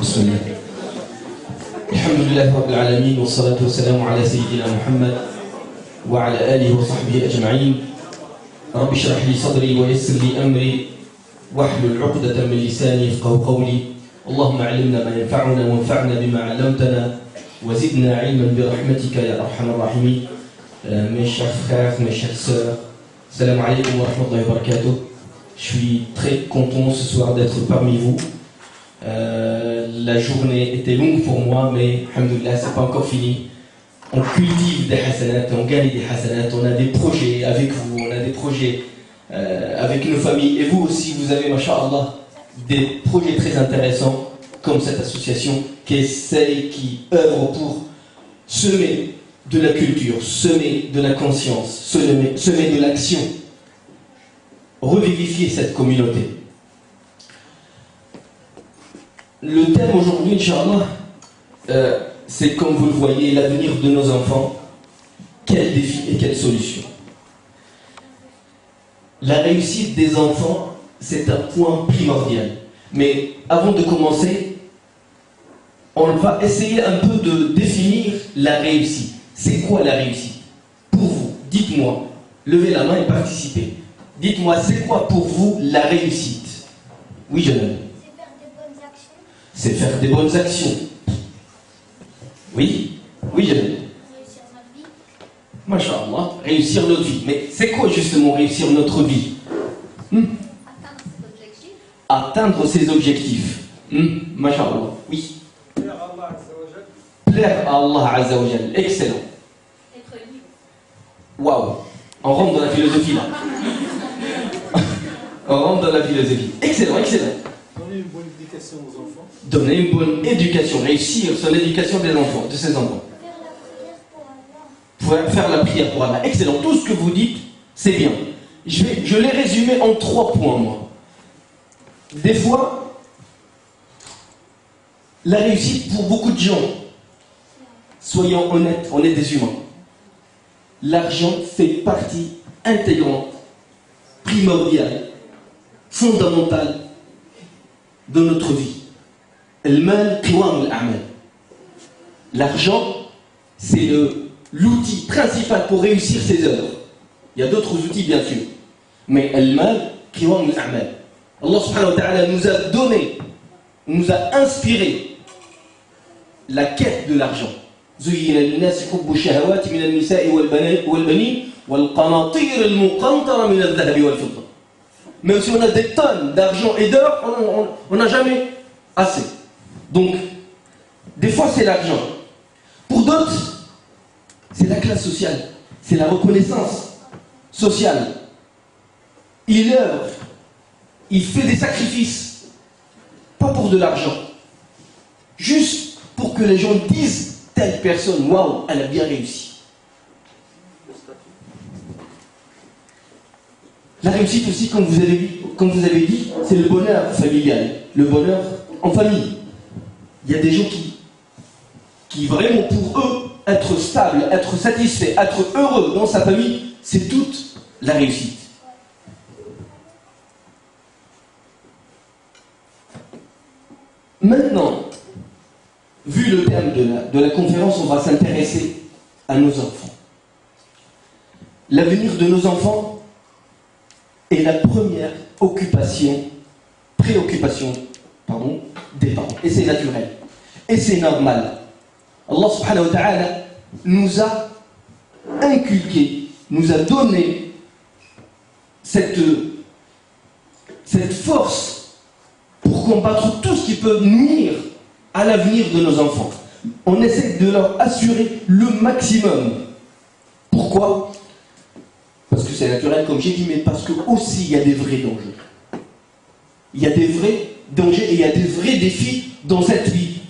بسم الله. الحمد لله رب العالمين والصلاة والسلام على سيدنا محمد وعلى آله وصحبه أجمعين. رب اشرح لي صدري ويسر لي أمري واحلل عقدة من لساني يفقهوا قولي. اللهم علمنا ما ينفعنا وانفعنا بما علمتنا وزدنا علما برحمتك يا أرحم الراحمين. Mes chers frères, mes chères sœurs, salam alaikum wa rahmatullahi wa barakatuh. Je suis très content ce soir d'être parmi vous. La journée était longue pour moi, mais alhamdoulilah, c'est pas encore fini. On cultive des hasanat, on gagne des hasanat, on a des projets avec vous, on a des projets avec nos familles. Et vous aussi, vous avez, masha'Allah, des projets très intéressants, comme cette association qui essaye, qui œuvre pour semer de la culture, semer de la conscience, semer de l'action, revivifier cette communauté. Le thème aujourd'hui, Inch'Allah, c'est comme vous le voyez, l'avenir de nos enfants. Quels défis et quelles solutions? La réussite des enfants, c'est un point primordial. Mais avant de commencer, on va essayer un peu de définir la réussite. C'est quoi la réussite? Pour vous, dites-moi, levez la main et participez. Dites-moi, c'est quoi pour vous la réussite? Oui, jeune homme. C'est faire des bonnes actions. Oui, oui, jeune homme. Réussir notre vie. Masha'Allah, réussir notre vie. Mais c'est quoi justement réussir notre vie? Atteindre ses objectifs. Atteindre ses objectifs. Masha'Allah, oui. Plaire à Allah Azza wa Jal. Excellent. Être libre. Waouh, on rentre dans la philosophie là. On rentre dans la philosophie. Excellent, excellent. Donner une bonne éducation aux enfants. Donner une bonne éducation, réussir son éducation des enfants, de ses enfants. Faire la prière pour Allah. Faire la prière pour Allah. Excellent. Tout ce que vous dites, c'est bien. Je l'ai résumé en 3 points, moi. Des fois, la réussite pour beaucoup de gens, soyons honnêtes, on est des humains. L'argent fait partie intégrante, primordiale, fondamentale de notre vie. L'argent, c'est l'outil principal pour réussir ses œuvres. Il y a d'autres outils, bien sûr. Mais Allah subhanahu wa ta'ala nous a donné, nous a inspiré la quête de l'argent. زين للناس حب الشهوات من النساء والبنين والقناطير المقنطرة من الذهب والفضة. Même si on a des tonnes d'argent et d'or, on n'a jamais assez. Donc, des fois c'est l'argent. Pour d'autres, c'est la classe sociale, c'est la reconnaissance sociale. Il œuvre, il fait des sacrifices, pas pour de l'argent, juste pour que les gens disent telle personne, waouh, elle a bien réussi. La réussite aussi, comme vous avez dit, c'est le bonheur familial, le bonheur en famille. Il y a des gens qui vraiment pour eux, être stable, être satisfait, être heureux dans sa famille, c'est toute la réussite. Maintenant, vu le thème de la conférence, on va s'intéresser à nos enfants. L'avenir de nos enfants est la première préoccupation des parents. Et c'est naturel. Et c'est normal. Allah subhanahu wa ta'ala nous a inculqué, nous a donné cette force pour combattre tout ce qui peut nuire à l'avenir de nos enfants. On essaie de leur assurer le maximum. Pourquoi? Parce que c'est naturel, comme j'ai dit, mais parce que aussi il y a des vrais dangers. Il y a des vrais dangers et il y a des vrais défis dans cette vie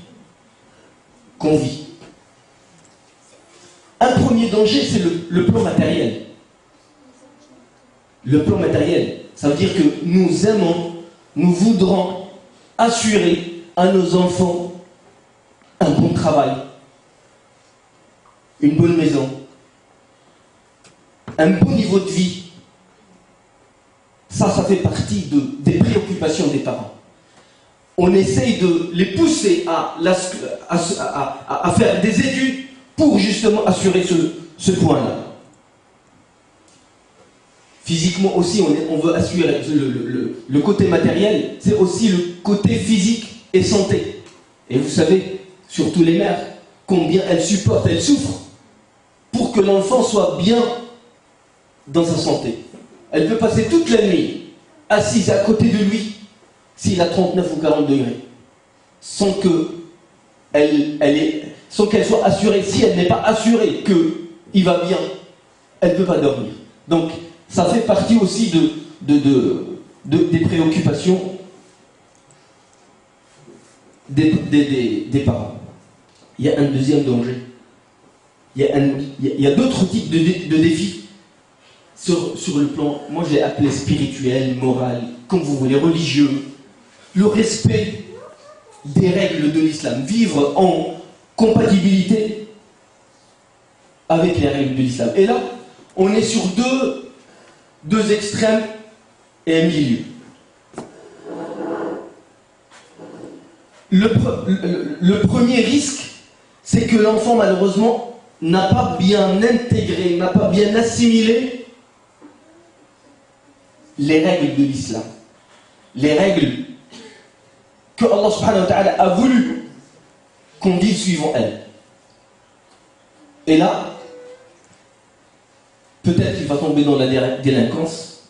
qu'on vit. Un premier danger, c'est le plan matériel. Le plan matériel, ça veut dire que nous aimons, nous voudrons assurer à nos enfants un bon travail, une bonne maison, un bon niveau de vie. Ça fait partie des préoccupations des parents. on essaye de les pousser à faire des études pour justement assurer ce point-là. Physiquement aussi, on veut assurer le côté matériel, c'est aussi le côté physique et santé. Et vous savez, surtout les mères, combien elles supportent, elles souffrent pour que l'enfant soit bien dans sa santé. Elle peut passer toute la nuit assise à côté de lui s'il a 39 ou 40 degrés, sans qu'elle soit assurée. Si elle n'est pas assurée qu'il va bien, elle ne peut pas dormir. Donc, ça fait partie aussi des préoccupations des parents. Il y a un deuxième danger. Il y a d'autres types de défis sur le plan, moi je l'ai appelé spirituel, moral, comme vous voulez, religieux. Le respect des règles de l'islam, vivre en compatibilité avec les règles de l'islam. Et là, on est sur deux extrêmes et un milieu. Le premier risque, c'est que l'enfant, malheureusement, n'a pas bien intégré, n'a pas bien assimilé les règles de l'islam. Les règles que Allah subhanahu wa ta'ala a voulu qu'on vive suivant elles. Et là, peut-être qu'il va tomber dans la délinquance,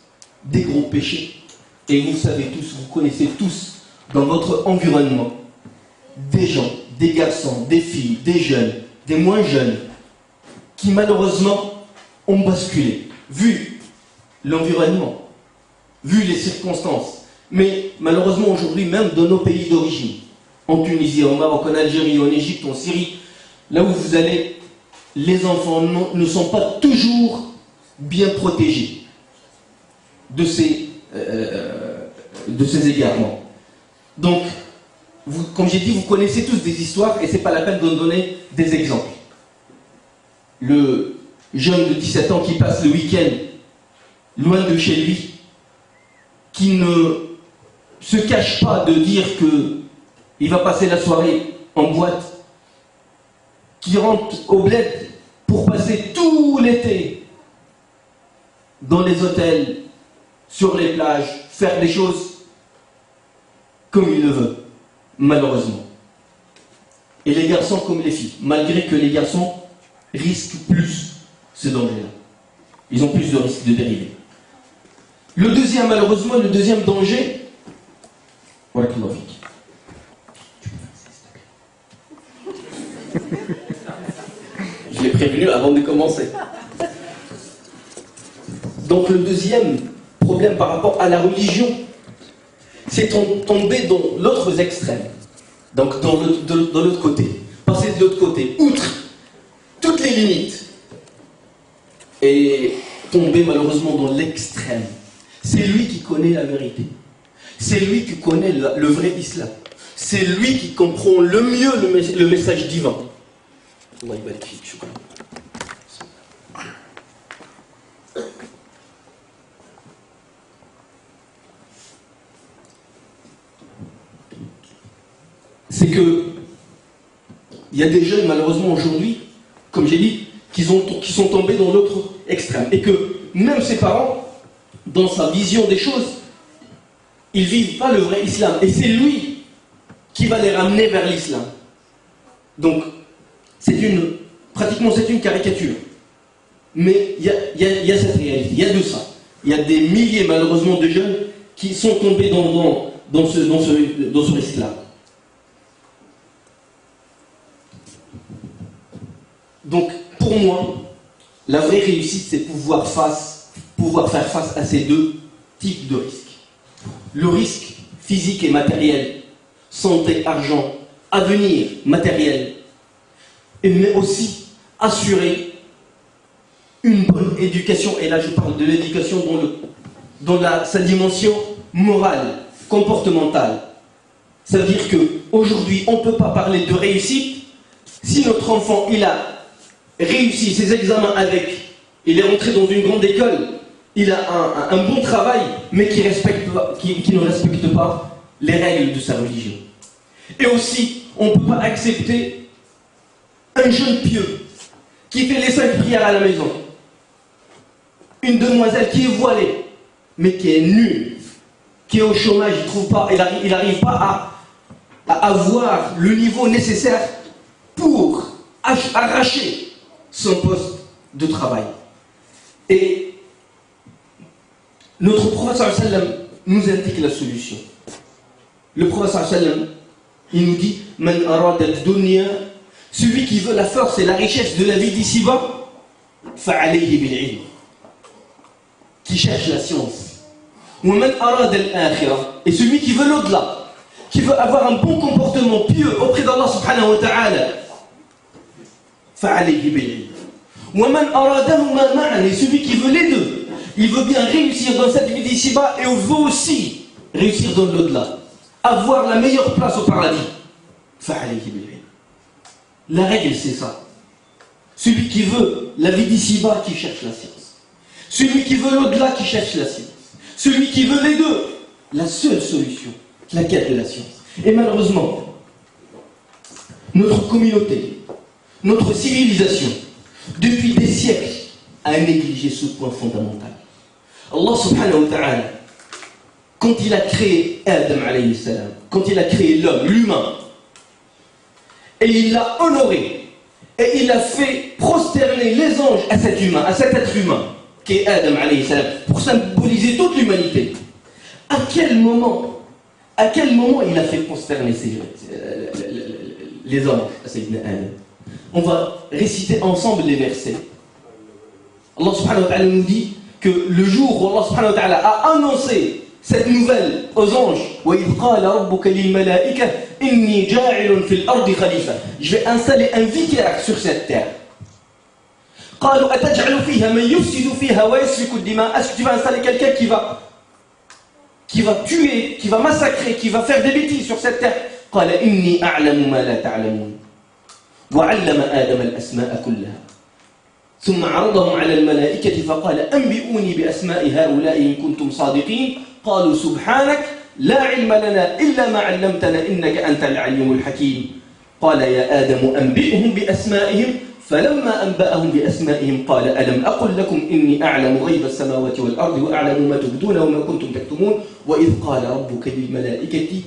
des gros péchés. Et vous savez tous, vous connaissez tous, dans votre environnement, des gens, des garçons, des filles, des jeunes, des moins jeunes, qui malheureusement ont basculé, vu l'environnement, vu les circonstances. Mais malheureusement aujourd'hui, même dans nos pays d'origine, en Tunisie, au Maroc, en Algérie, en Égypte, en Syrie, là où vous allez, les enfants ne sont pas toujours bien protégés de ces égarements. Donc, comme j'ai dit, vous connaissez tous des histoires et ce n'est pas la peine de donner des exemples. Le jeune de 17 ans qui passe le week-end loin de chez lui, qui ne se cache pas de dire qu'il va passer la soirée en boîte, qui rentre au bled pour passer tout l'été dans les hôtels, sur les plages, faire des choses comme il le veut, malheureusement. Et les garçons comme les filles, malgré que les garçons risquent plus ce danger-là. Ils ont plus de risques de dériver. Le deuxième danger, je l'ai prévenu avant de commencer. Donc le deuxième problème par rapport à la religion, c'est tomber dans l'autre extrême. Donc de l'autre côté. Passer de l'autre côté, outre toutes les limites. Et tomber malheureusement dans l'extrême. C'est lui qui connaît la vérité. C'est lui qui connaît le vrai islam. C'est lui qui comprend le mieux le message divin. Allah yabarak fik, shukran. C'est que il y a des jeunes malheureusement aujourd'hui, comme j'ai dit, qui sont tombés dans l'autre extrême. Et que même ses parents, dans sa vision des choses, ils ne vivent pas le vrai islam. Et c'est lui qui va les ramener vers l'islam. Donc, pratiquement c'est une caricature. Mais il y a cette réalité, il y a de ça. Il y a des milliers malheureusement de jeunes qui sont tombés dans ce islam. Donc, pour moi, la vraie réussite, c'est pouvoir faire face à ces deux types de risques. Le risque physique et matériel, santé, argent, avenir matériel, mais aussi assurer une bonne éducation. Et là, je parle de l'éducation dans sa dimension morale, comportementale. Ça veut dire qu'aujourd'hui, on ne peut pas parler de réussite si notre enfant, il a réussi ses examens il est rentré dans une grande école, il a un bon travail, mais qui ne respecte pas les règles de sa religion. Et aussi, on ne peut pas accepter un jeune pieux qui fait les 5 prières à la maison, une demoiselle qui est voilée, mais qui est nue, qui est au chômage, il n'arrive pas à avoir le niveau nécessaire pour arracher son poste de travail. Et notre prophète sallam nous indique la solution. Le prophète sallam, il nous dit Man arada ad-dunya, celui qui veut la force et la richesse de la vie d'ici-bas, fa'alayhi bil-ilm, qui cherche la science. Wa man arada al-akhirah, et celui qui veut l'au-delà, qui veut avoir un bon comportement pieux auprès d'Allah subhanahu wa ta'ala, fa'alayhi bil-ilm. Wa man aradahuma ma'an, et celui qui veut les deux, il veut bien réussir dans cette vie d'ici-bas et il veut aussi réussir dans l'au-delà, avoir la meilleure place au paradis. Fa'alayhi bil-ilm. La règle, c'est ça. Celui qui veut la vie d'ici-bas, qui cherche la science. Celui qui veut l'au-delà, qui cherche la science. Celui qui veut les deux, la seule solution, la quête de la science. Et malheureusement, notre communauté, notre civilisation, depuis des siècles, a négligé ce point fondamental. Allah subhanahu wa ta'ala, quand il a créé Adam alayhi salam, quand il a créé l'homme, l'humain, et il l'a honoré, et il a fait prosterner les anges à cet humain, à cet être humain, qui est Adam alayhi salam, pour symboliser toute l'humanité. À quel moment il a fait prosterner les anges à Sayyidina Adam? On va réciter ensemble les versets. Allah subhanahu wa ta'ala nous dit que le jour où Allah subhanahu wa ta'ala a annoncé cette nouvelle aux anges, وَإِذْ قَالَ رَبُّكَ لِلْمَلَائِكَةِ إِنِّي جَاعِلٌ فِي الْأَرْضِ خَلِيفَةً, je vais installer un vicaire sur cette terre. قَالُوا أَتَجْعَلُ فِيهَا مَنْ يُفْسِدُ فِيهَا وَيَسْفِكُ الدِّمَاءَ, est-ce que tu vas installer quelqu'un qui va tuer, qui va massacrer, qui va faire des bêtises sur cette terre? قَالَ إِنِّي أَعْلَمُ مَا لَا تَعْلَمُونَ وَعَلَّمَ آدَمَ الْأَسْمَاءَ كُلَّهَا ثم عرضهم على الملائكة فقال أنبئوني بأسماء هؤلاء إن كنتم صادقين قالوا سبحانك لا علم لنا إلا ما علمتنا إنك أنت العليم الحكيم قال يا آدم أنبئهم بأسمائهم فلما أنبأهم بأسمائهم قال ألم أقل لكم إني أعلم غيب السماوات والأرض وأعلم ما تبدون وما كنتم تكتمون وإذ قال ربك للملائكة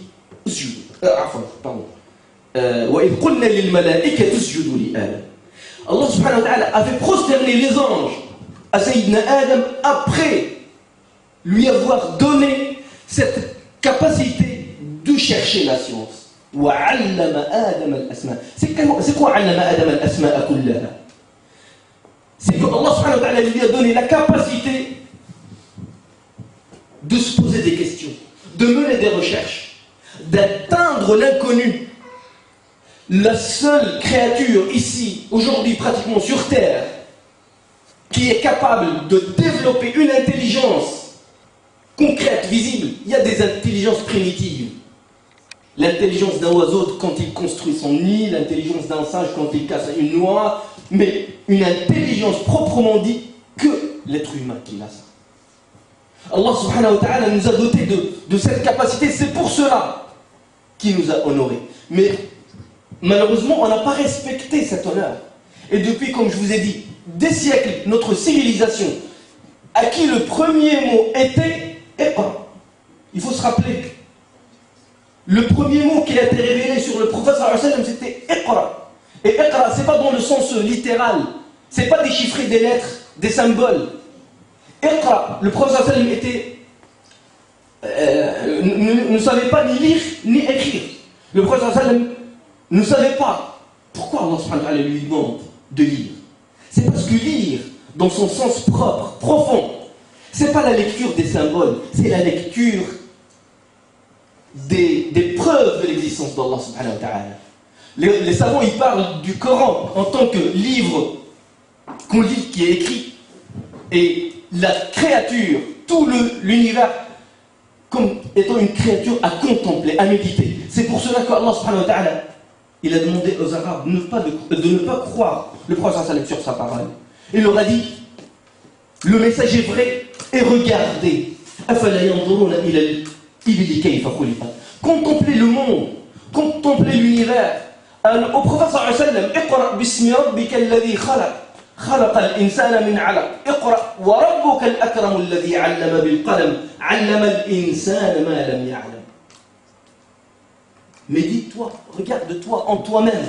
اسجدوا وإذ قلنا للملائكة اسجدوا لآدم. Allah subhanahu wa ta'ala a fait prosterner les anges à Sayyidina Adam après lui avoir donné cette capacité de chercher la science. وَعَلَّمَ آدَمَ الْأَسْمَاءَ. C'est quoi عَلَّمَ آدَمَ الْأَسْمَاءَ كُلَّهَا? C'est que Allah subhanahu wa ta'ala lui a donné la capacité de se poser des questions, de mener des recherches, d'atteindre l'inconnu. La seule créature ici, aujourd'hui pratiquement sur Terre, qui est capable de développer une intelligence concrète, visible, il y a des intelligences primitives. L'intelligence d'un oiseau quand il construit son nid, l'intelligence d'un singe quand il casse une noix, mais une intelligence proprement dit que l'être humain qui a ça. Allah subhanahu wa ta'ala nous a dotés de cette capacité, c'est pour cela qu'il nous a honorés. Mais malheureusement, on n'a pas respecté cet honneur. Et depuis, comme je vous ai dit, des siècles, notre civilisation, à qui le premier mot était Iqra. Il faut se rappeler. Le premier mot qui a été révélé sur le prophète sallallahu alayhi wa sallam, c'était Iqra. Et Iqra, c'est pas dans le sens littéral. C'est pas déchiffrer des lettres, des symboles. Iqra, le prophète sallallahu alayhi wa sallam ne savait pas ni lire ni écrire. Le prophète sallallahu alayhi wa sallam ne savait pas pourquoi Allah subhanahu wa ta'ala lui demande de lire. C'est parce que lire, dans son sens propre, profond, c'est pas la lecture des symboles, c'est la lecture des preuves de l'existence d'Allah subhanahu wa ta'ala. Les savants, ils parlent du Coran en tant que livre qu'on lit, qui est écrit, et la créature, tout l'univers, comme étant une créature à contempler, à méditer. C'est pour cela qu'Allah subhanahu wa ta'ala, il a demandé aux Arabes de ne pas croire le prophète sallam sur sa parole. Il leur a dit, le message est vrai, et regardez. Contemplez le monde, contemplez l'univers. Au prophète sallallahu alayhi wa sallam, اقرأ باسم ربك الذي خلق خلق الإنسان من علق اقرأ وربك الأكرم الذي علم بالقلم علم الإنسان ما لم يعلم. Médite-toi, regarde-toi en toi-même.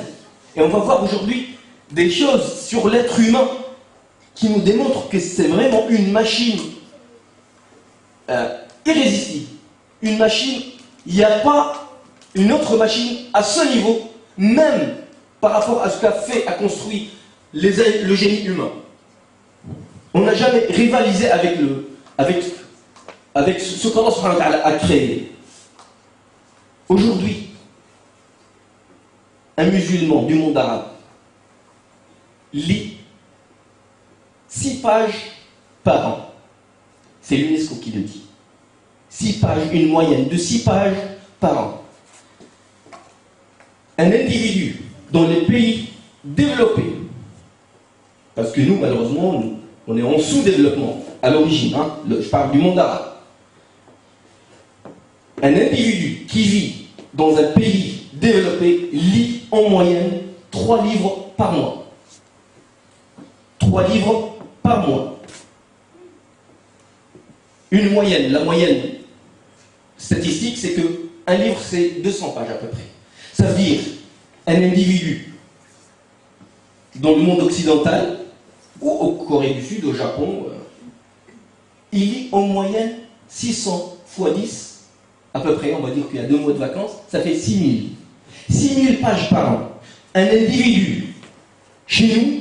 Et on va voir aujourd'hui des choses sur l'être humain qui nous démontrent que c'est vraiment une machine irrésistible. Une machine, il n'y a pas une autre machine à ce niveau, même par rapport à ce qu'a fait, a construit le génie humain. On n'a jamais rivalisé avec ce qu'Allah subhanahu wa ta'ala a créé. Aujourd'hui, un musulman du monde arabe lit 6 pages par an. C'est l'UNESCO qui le dit. 6 pages, une moyenne de 6 pages par an. Un individu dans les pays développés, parce que nous, malheureusement, on est en sous-développement à l'origine, hein, je parle du monde arabe. Un individu qui vit dans un pays développé lit en moyenne 3 livres par mois. 3 livres par mois. Une moyenne, la moyenne statistique, c'est que un livre, c'est 200 pages à peu près. Ça veut dire un individu dans le monde occidental ou au Corée du Sud, au Japon, il lit en moyenne 600 fois 10, à peu près, on va dire qu'il y a 2 mois de vacances, ça fait 6000. 6000 pages par an. Un individu, chez nous,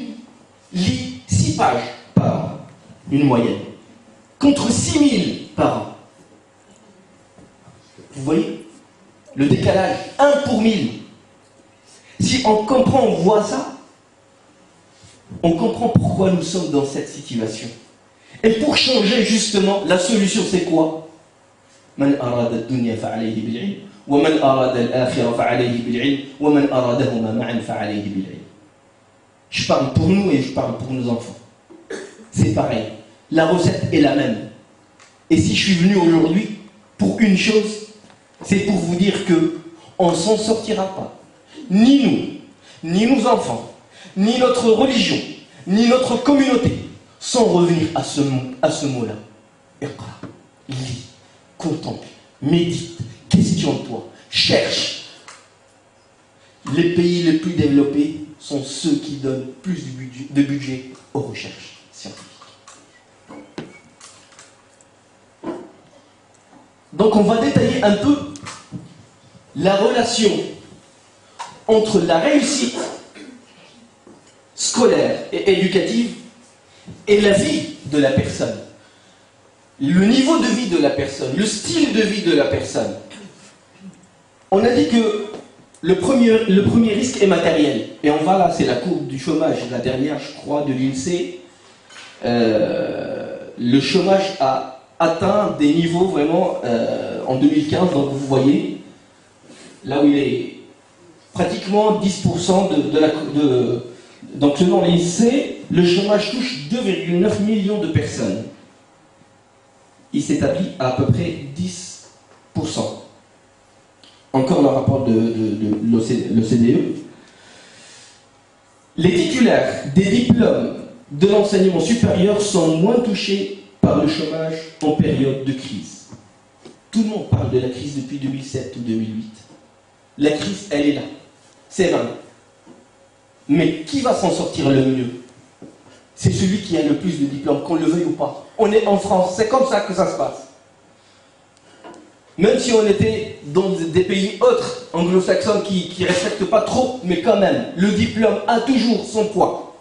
lit 6 pages par an, une moyenne, contre 6000 par an. Vous voyez le décalage, 1 pour 1000. Si on comprend, on voit ça, on comprend pourquoi nous sommes dans cette situation. Et pour changer justement, la solution c'est quoi? Man arada ad-dunya fa'alayhi bil-'ilm wa man arada al-akhirah fa'alayhi bil-'ilm wa man aradahuma ma'an fa'alayhi bil-'ilm. Je parle pour nous et je parle pour nos enfants. C'est pareil. La recette est la même. Et si je suis venu aujourd'hui pour une chose, c'est pour vous dire que on ne s'en sortira pas. Ni nous, ni nos enfants, ni notre religion, ni notre communauté, sans revenir à ce mot-là. Iqra, lis, contemple, médite, questionne-toi, cherche. Les pays les plus développés sont ceux qui donnent plus de budget aux recherches scientifiques. Donc on va détailler un peu la relation entre la réussite scolaire et éducative et la vie de la personne. Le niveau de vie de la personne, le style de vie de la personne. On a dit que le premier risque est matériel. Et on va là, c'est la courbe du chômage, la dernière, je crois, de l'INSEE. Le chômage a atteint des niveaux vraiment en 2015, donc vous voyez, là où il est pratiquement 10% donc selon l'INSEE, le chômage touche 2,9 millions de personnes. Il s'établit à peu près 10%. Encore le rapport de l'OCDE. Les titulaires des diplômes de l'enseignement supérieur sont moins touchés par le chômage en période de crise. Tout le monde parle de la crise depuis 2007 ou 2008. La crise, elle est là. C'est vrai. Mais qui va s'en sortir le mieux? C'est celui qui a le plus de diplômes, qu'on le veuille ou pas. On est en France, c'est comme ça que ça se passe. Même si on était dans des pays autres, anglo-saxons, qui ne respectent pas trop, mais quand même, le diplôme a toujours son poids.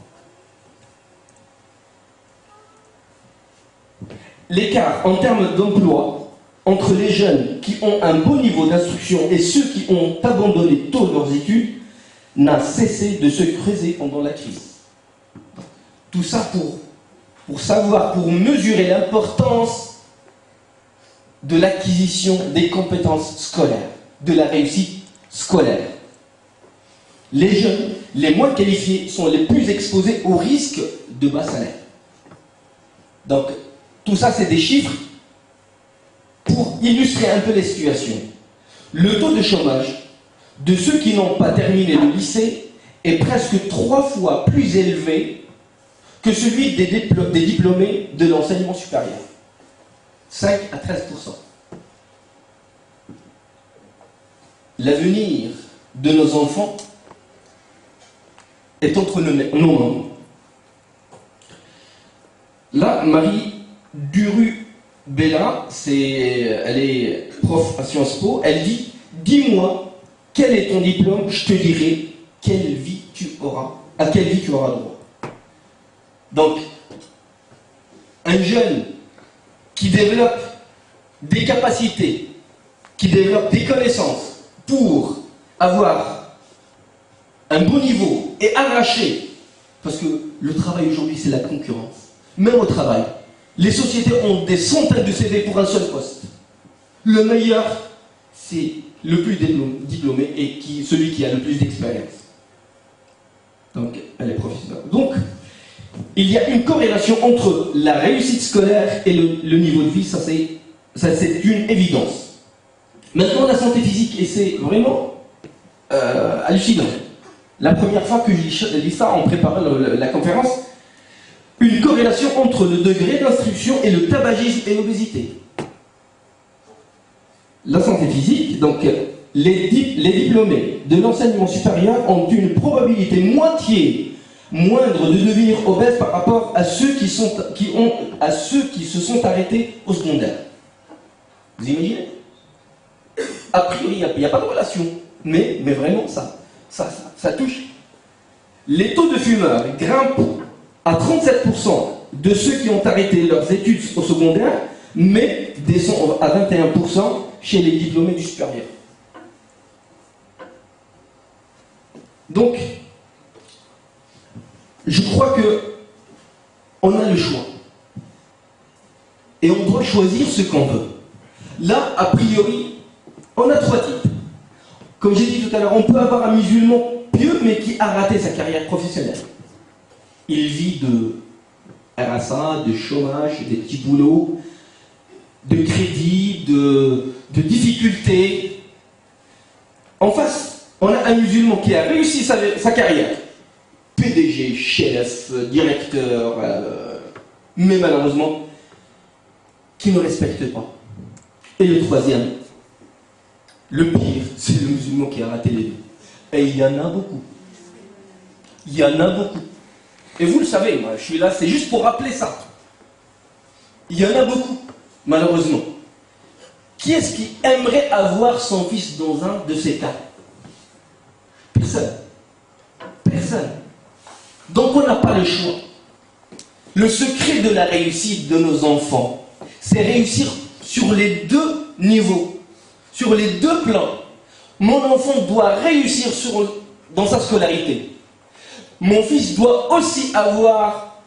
L'écart en termes d'emploi entre les jeunes qui ont un bon niveau d'instruction et ceux qui ont abandonné tôt leurs études n'a cessé de se creuser pendant la crise. Tout ça pour savoir, pour mesurer l'importance de l'acquisition des compétences scolaires, de la réussite scolaire. Les jeunes, les moins qualifiés, sont les plus exposés au risque de bas salaire. Donc, tout ça, c'est des chiffres pour pour illustrer un peu les situations, le taux de chômage de ceux qui n'ont pas terminé le lycée est presque 3 fois plus élevé que celui des diplômés de l'enseignement supérieur. 5 à 13%. L'avenir de nos enfants est entre nos mains. Là, Marie Duru-Bella, elle est prof à Sciences Po, elle dit « Dis-moi, quel est ton diplôme, je te dirai à quelle vie tu auras droit. » Donc, un jeune qui développe des capacités, qui développe des connaissances pour avoir un bon niveau et arracher, parce que le travail aujourd'hui c'est la concurrence, même au travail, les sociétés ont des centaines de CV pour un seul poste. Le meilleur, c'est le plus diplômé et celui qui a le plus d'expérience. Donc, elle est professionnelle. Donc, il y a une corrélation entre la réussite scolaire et le niveau de vie, ça c'est une évidence. Maintenant, la santé physique, et c'est vraiment hallucinant. La première fois que je lis ça en préparant la conférence, une corrélation entre le degré d'instruction et le tabagisme et l'obésité. La santé physique, donc les diplômés de l'enseignement supérieur ont une probabilité moitié moindre de devenir obèses par rapport à ceux qui se sont arrêtés au secondaire. Vous imaginez? A priori, il n'y a pas de relation, mais vraiment ça touche. Les taux de fumeurs grimpent à 37% de ceux qui ont arrêté leurs études au secondaire, mais descendent à 21% chez les diplômés du supérieur. Donc, je crois qu'on a le choix. Et on doit choisir ce qu'on veut. Là, a priori, on a 3 types. Comme j'ai dit tout à l'heure, on peut avoir un musulman pieux, mais qui a raté sa carrière professionnelle. Il vit de RSA, de chômage, des petits boulots, de crédit, de difficultés. En face, on a un musulman qui a réussi sa carrière. PDG, chef, directeur, mais malheureusement, qui ne respecte pas. Et le troisième, le pire, c'est le musulman qui a raté les deux. Et il y en a beaucoup. Il y en a beaucoup. Et vous le savez, moi, je suis là, c'est juste pour rappeler ça. Il y en a beaucoup, malheureusement. Qui est-ce qui aimerait avoir son fils dans un de ces cas? Personne. Personne. Donc on n'a pas le choix. Le secret de la réussite de nos enfants, c'est réussir sur les 2 niveaux, sur les 2 plans. Mon enfant doit réussir dans sa scolarité. Mon fils doit aussi avoir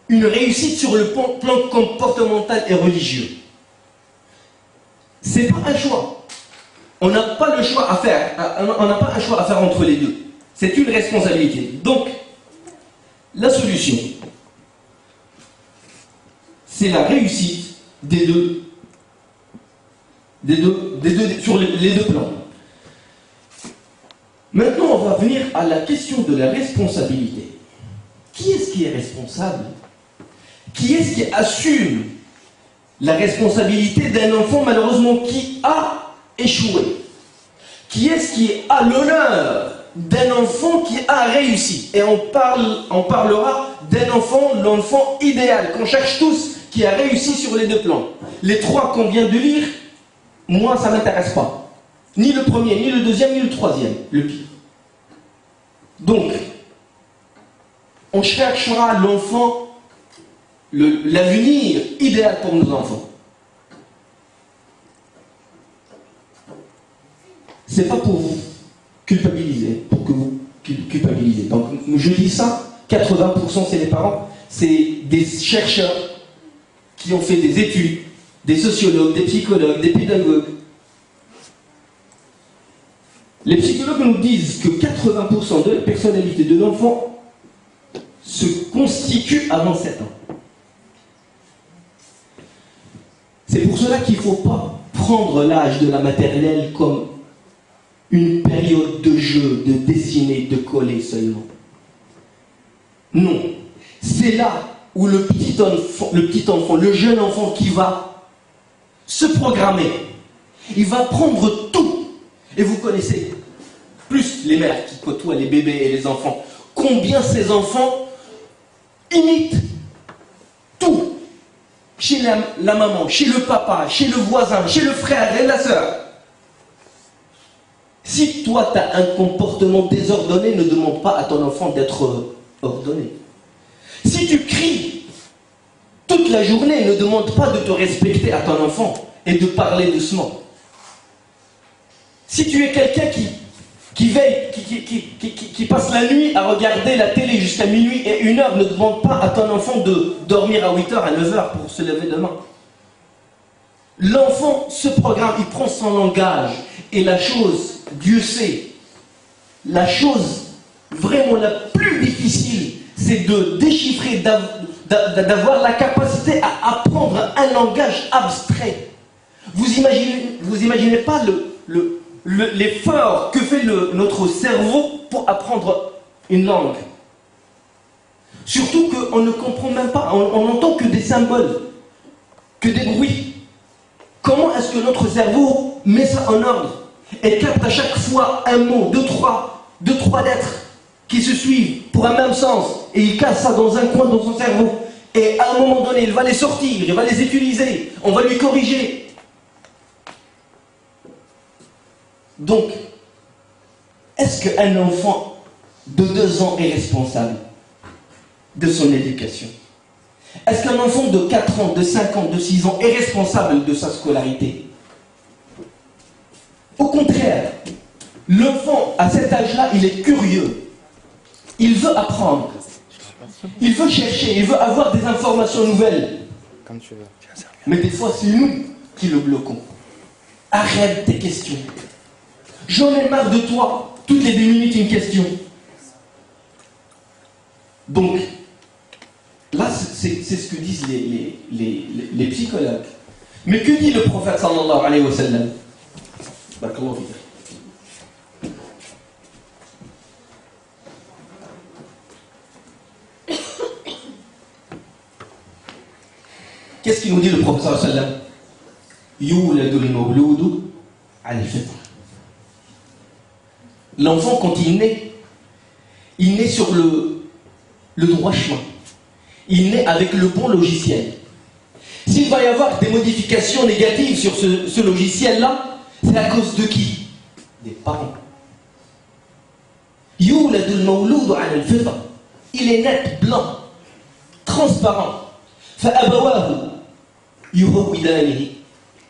une réussite sur le plan comportemental et religieux. C'est pas un choix. On n'a pas le choix à faire. On n'a pas un choix à faire entre les deux. C'est une responsabilité. Donc, la solution, c'est la réussite sur les 2 plans. Maintenant, on va venir à la question de la responsabilité. Qui est-ce qui est responsable? Qui est-ce qui assume la responsabilité d'un enfant, malheureusement, qui a échoué? Qui est-ce qui a l'honneur d'un enfant qui a réussi? Et on parlera d'un enfant, l'enfant idéal, qu'on cherche tous, qui a réussi sur les 2 plans. Les 3 qu'on vient de lire, moi, ça ne m'intéresse pas. Ni le premier, ni le deuxième, ni le troisième, le pire. Donc, on cherchera l'enfant, l'avenir idéal pour nos enfants. C'est pas pour vous culpabiliser, pour que vous culpabilisez. Donc, je dis ça, 80% c'est les parents, c'est des chercheurs qui ont fait des études, des sociologues, des psychologues, des pédagogues. Les psychologues nous disent que 80% de la personnalité de l'enfant se constitue avant 7 ans. C'est pour cela qu'il ne faut pas prendre l'âge de la maternelle comme une période de jeu, de dessiner, de coller seulement. Non. C'est là où le petit enfant, le jeune enfant qui va se programmer, il va prendre tout. Et vous connaissez, plus les mères qui côtoient les bébés et les enfants, combien ces enfants imitent tout. Chez la maman, chez le papa, chez le voisin, chez le frère et la sœur. Si toi tu as un comportement désordonné, ne demande pas à ton enfant d'être ordonné. Si tu cries toute la journée, ne demande pas de te respecter à ton enfant et de parler doucement. Si tu es quelqu'un qui veille, qui passe la nuit à regarder la télé jusqu'à minuit et 1h, ne demande pas à ton enfant de dormir à 8h, à 9h pour se lever demain. L'enfant se programme, il prend son langage. Et la chose, Dieu sait, la chose vraiment la plus difficile, c'est de déchiffrer, d'avoir la capacité à apprendre un langage abstrait. Vous imaginez pas l'effort que fait notre cerveau pour apprendre une langue. Surtout qu'on ne comprend même pas, on n'entend que des symboles, que des bruits. Comment est-ce que notre cerveau met ça en ordre et capte à chaque fois un mot, deux, trois lettres qui se suivent pour un même sens, et il casse ça dans un coin dans son cerveau, et à un moment donné, il va les sortir, il va les utiliser, on va lui corriger. Donc, est-ce qu'un enfant de 2 ans est responsable de son éducation? Est-ce qu'un enfant de 4 ans, de 5 ans, de 6 ans est responsable de sa scolarité? Au contraire, l'enfant à cet âge-là, il est curieux. Il veut apprendre. Il veut chercher, il veut avoir des informations nouvelles. Comme tu veux. Mais des fois, c'est nous qui le bloquons. Arrête tes questions. J'en ai marre de toi. Toutes les 2 minutes, une question. Donc, là, c'est ce que disent les psychologues. Mais que dit le prophète sallallahu alayhi wa sallam? Barakallahu fik. Qu'est-ce qu'il nous dit le prophète sallallahu alayhi wa sallam? Yuladul mawludu al-fitra. L'enfant, quand il naît sur le droit chemin. Il naît avec le bon logiciel. S'il va y avoir des modifications négatives sur ce logiciel-là, c'est à cause de qui? Des parents. Yuladul mawludu al-fitra. Il est net, blanc, transparent. فأبواه يهودانه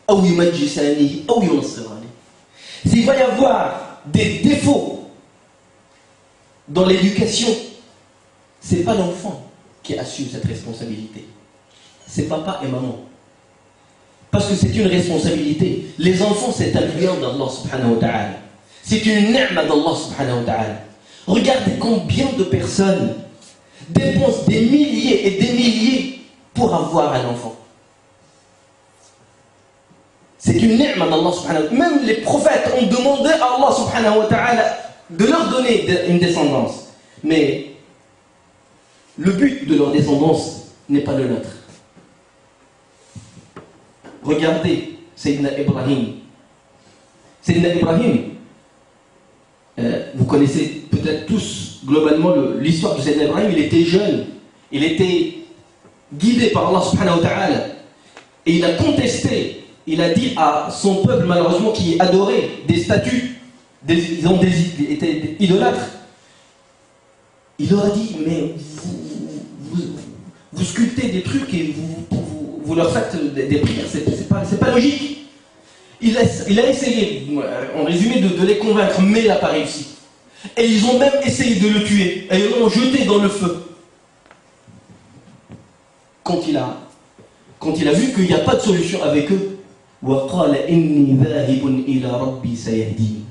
أو يمجسانه أو ينصرانه. S'il va y avoir des défauts dans l'éducation, c'est pas l'enfant qui assume cette responsabilité. C'est papa et maman. Parce que c'est une responsabilité. Les enfants, c'est un bien d'Allah subhanahu wa ta'ala. C'est une ni'ma d'Allah subhanahu wa ta'ala. Regardez combien de personnes dépensent des milliers et des milliers pour avoir un enfant. C'est une ni'ma d'Allah subhanahu wa ta'ala. Même les prophètes ont demandé à Allah subhanahu wa ta'ala de leur donner une descendance. Mais le but de leur descendance n'est pas le nôtre. Regardez Sayyidina Ibrahim. Sayyidina Ibrahim, vous connaissez peut-être tous globalement l'histoire de Sayyidina Ibrahim. Il était jeune, il était guidé par Allah subhanahu wa ta'ala, et il a contesté, il a dit à son peuple malheureusement qui adorait des statues, étaient idolâtres, il leur a dit, mais vous sculptez des trucs et vous leur faites des prières, c'est pas logique. Il a essayé, en résumé, de les convaincre, mais il n'a pas réussi. Et ils ont même essayé de le tuer, et ils l'ont jeté dans le feu. Quand il a vu qu'il n'y a pas de solution avec eux, وَقَالَ إِنِّي ذَاهِبٌ إِلَى رَبِّي سَيَهْدِينِ.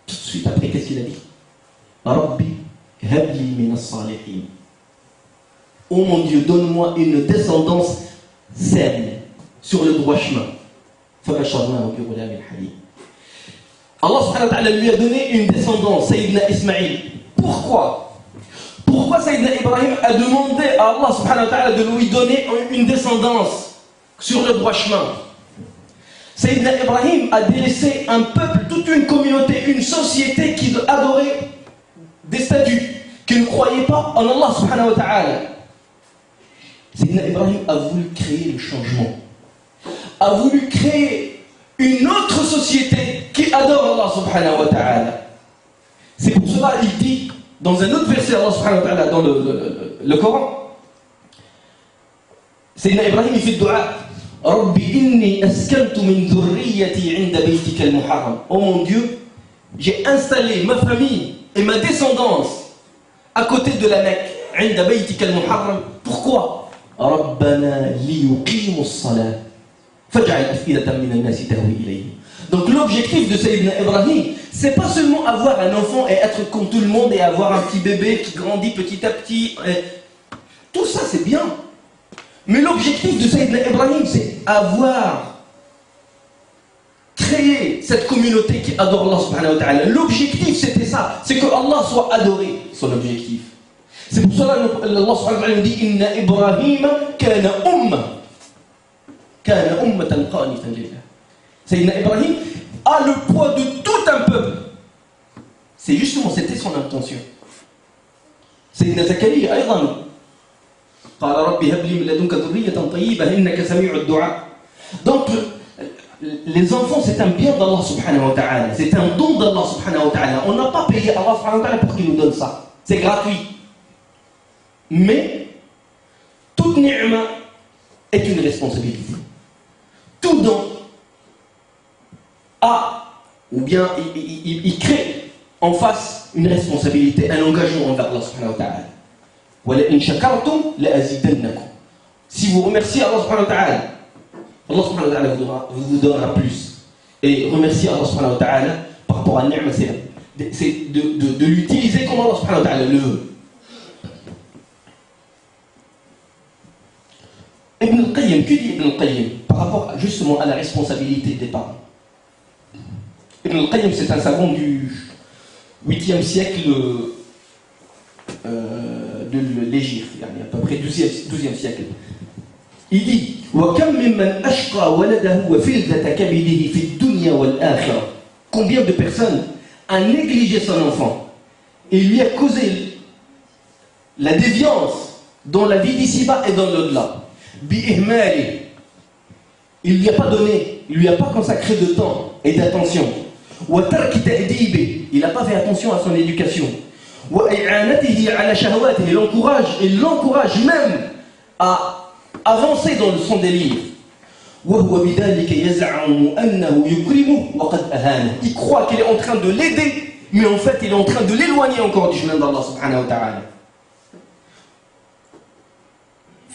Tout de suite après, qu'est-ce qu'il a dit? رَبِّ هَبْ لِي مِنَ الصَّالِحِينَ. Oh mon Dieu, donne-moi une descendance cerne sur le droit chemin. Allah subhanahu wa ta'ala lui a donné une descendance, Sayyidina Ismaïl. Pourquoi Sayyidina Ibrahim a demandé à Allah subhanahu wa ta'ala de lui donner une descendance sur le droit chemin? Sayyidina Ibrahim a délaissé un peuple, toute une communauté, une société qui adorait des statues, qui ne croyait pas en Allah subhanahu wa ta'ala. Sayyidina Ibrahim a voulu créer le changement, a voulu créer une autre société qui adore Allah subhanahu wa ta'ala. C'est pour cela qu'il dit dans un autre verset Allah subhanahu wa ta'ala dans le Coran, Sayyidina Ibrahim il fait dua, Rabbi inni askantu min dhurriyyati 'inda baytika al-muharram. Oh mon Dieu, j'ai installé ma famille et ma descendance à côté de la Mecque, 'inda baytika al-muharram. Pourquoi? ربنا ليقيموا الصلاة فاجعل أفئدة من الناس تهوي إليه. Donc l'objectif de Sayyidina Ibrahim, c'est pas seulement avoir un enfant et être comme tout le monde et avoir un petit bébé qui grandit petit à petit. Tout ça c'est bien. Mais l'objectif de Sayyidina Ibrahim, c'est avoir créé cette communauté qui adore Allah subhanahu wa ta'ala. L'objectif c'était ça, c'est que Allah soit adoré, son objectif. C'est pour cela que Allah subhanahu wa ta'ala dit Inna Ibrahim kana ummatan qanitan lillah. Sayyidina Ibrahim a le poids de tout un peuple. C'est justement, c'était son intention. Sayyidina Zakaria أيضا قال ربي هب لي من لدنك ذرية طيبة إنك سميع الدعاء. Donc les enfants c'est un bien d'Allah subhanahu wa ta'ala, c'est un don d'Allah subhanahu wa ta'ala. On n'a pas payé Allah subhanahu wa ta'ala pour qu'il nous donne ça, c'est gratuit. Mais toute ni'ma est une responsabilité. Tout don a, ou bien il crée en face une responsabilité, un engagement envers Allah subhanahu wa ta'ala. وَلَئِنْ شَكَرْتُمْ لَأَزِيدَنَّكُمْ. Si vous remerciez Allah subhanahu wa ta'ala, Allah subhanahu wa ta'ala vous donnera plus. Et remercier Allah subhanahu wa ta'ala par rapport à ni'ma, c'est de l'utiliser comme Allah subhanahu wa ta'ala le veut. Ibn al-Qayyim, que dit Ibn al-Qayyim par rapport justement à la responsabilité des parents? Ibn al-Qayyim, c'est un savant du 8e siècle de l'Égypte, à peu près 12e siècle. Il dit combien de personnes a négligé son enfant et lui a causé la déviance dans la vie d'ici-bas et dans l'au-delà. Il lui a pas donné, il lui a pas consacré de temps et d'attention. Il n'a pas fait attention à son éducation. Il l'encourage même à avancer dans son délire. Il croit qu'il est en train de l'aider, mais en fait il est en train de l'éloigner encore du chemin d'Allah subhanahu wa ta'ala.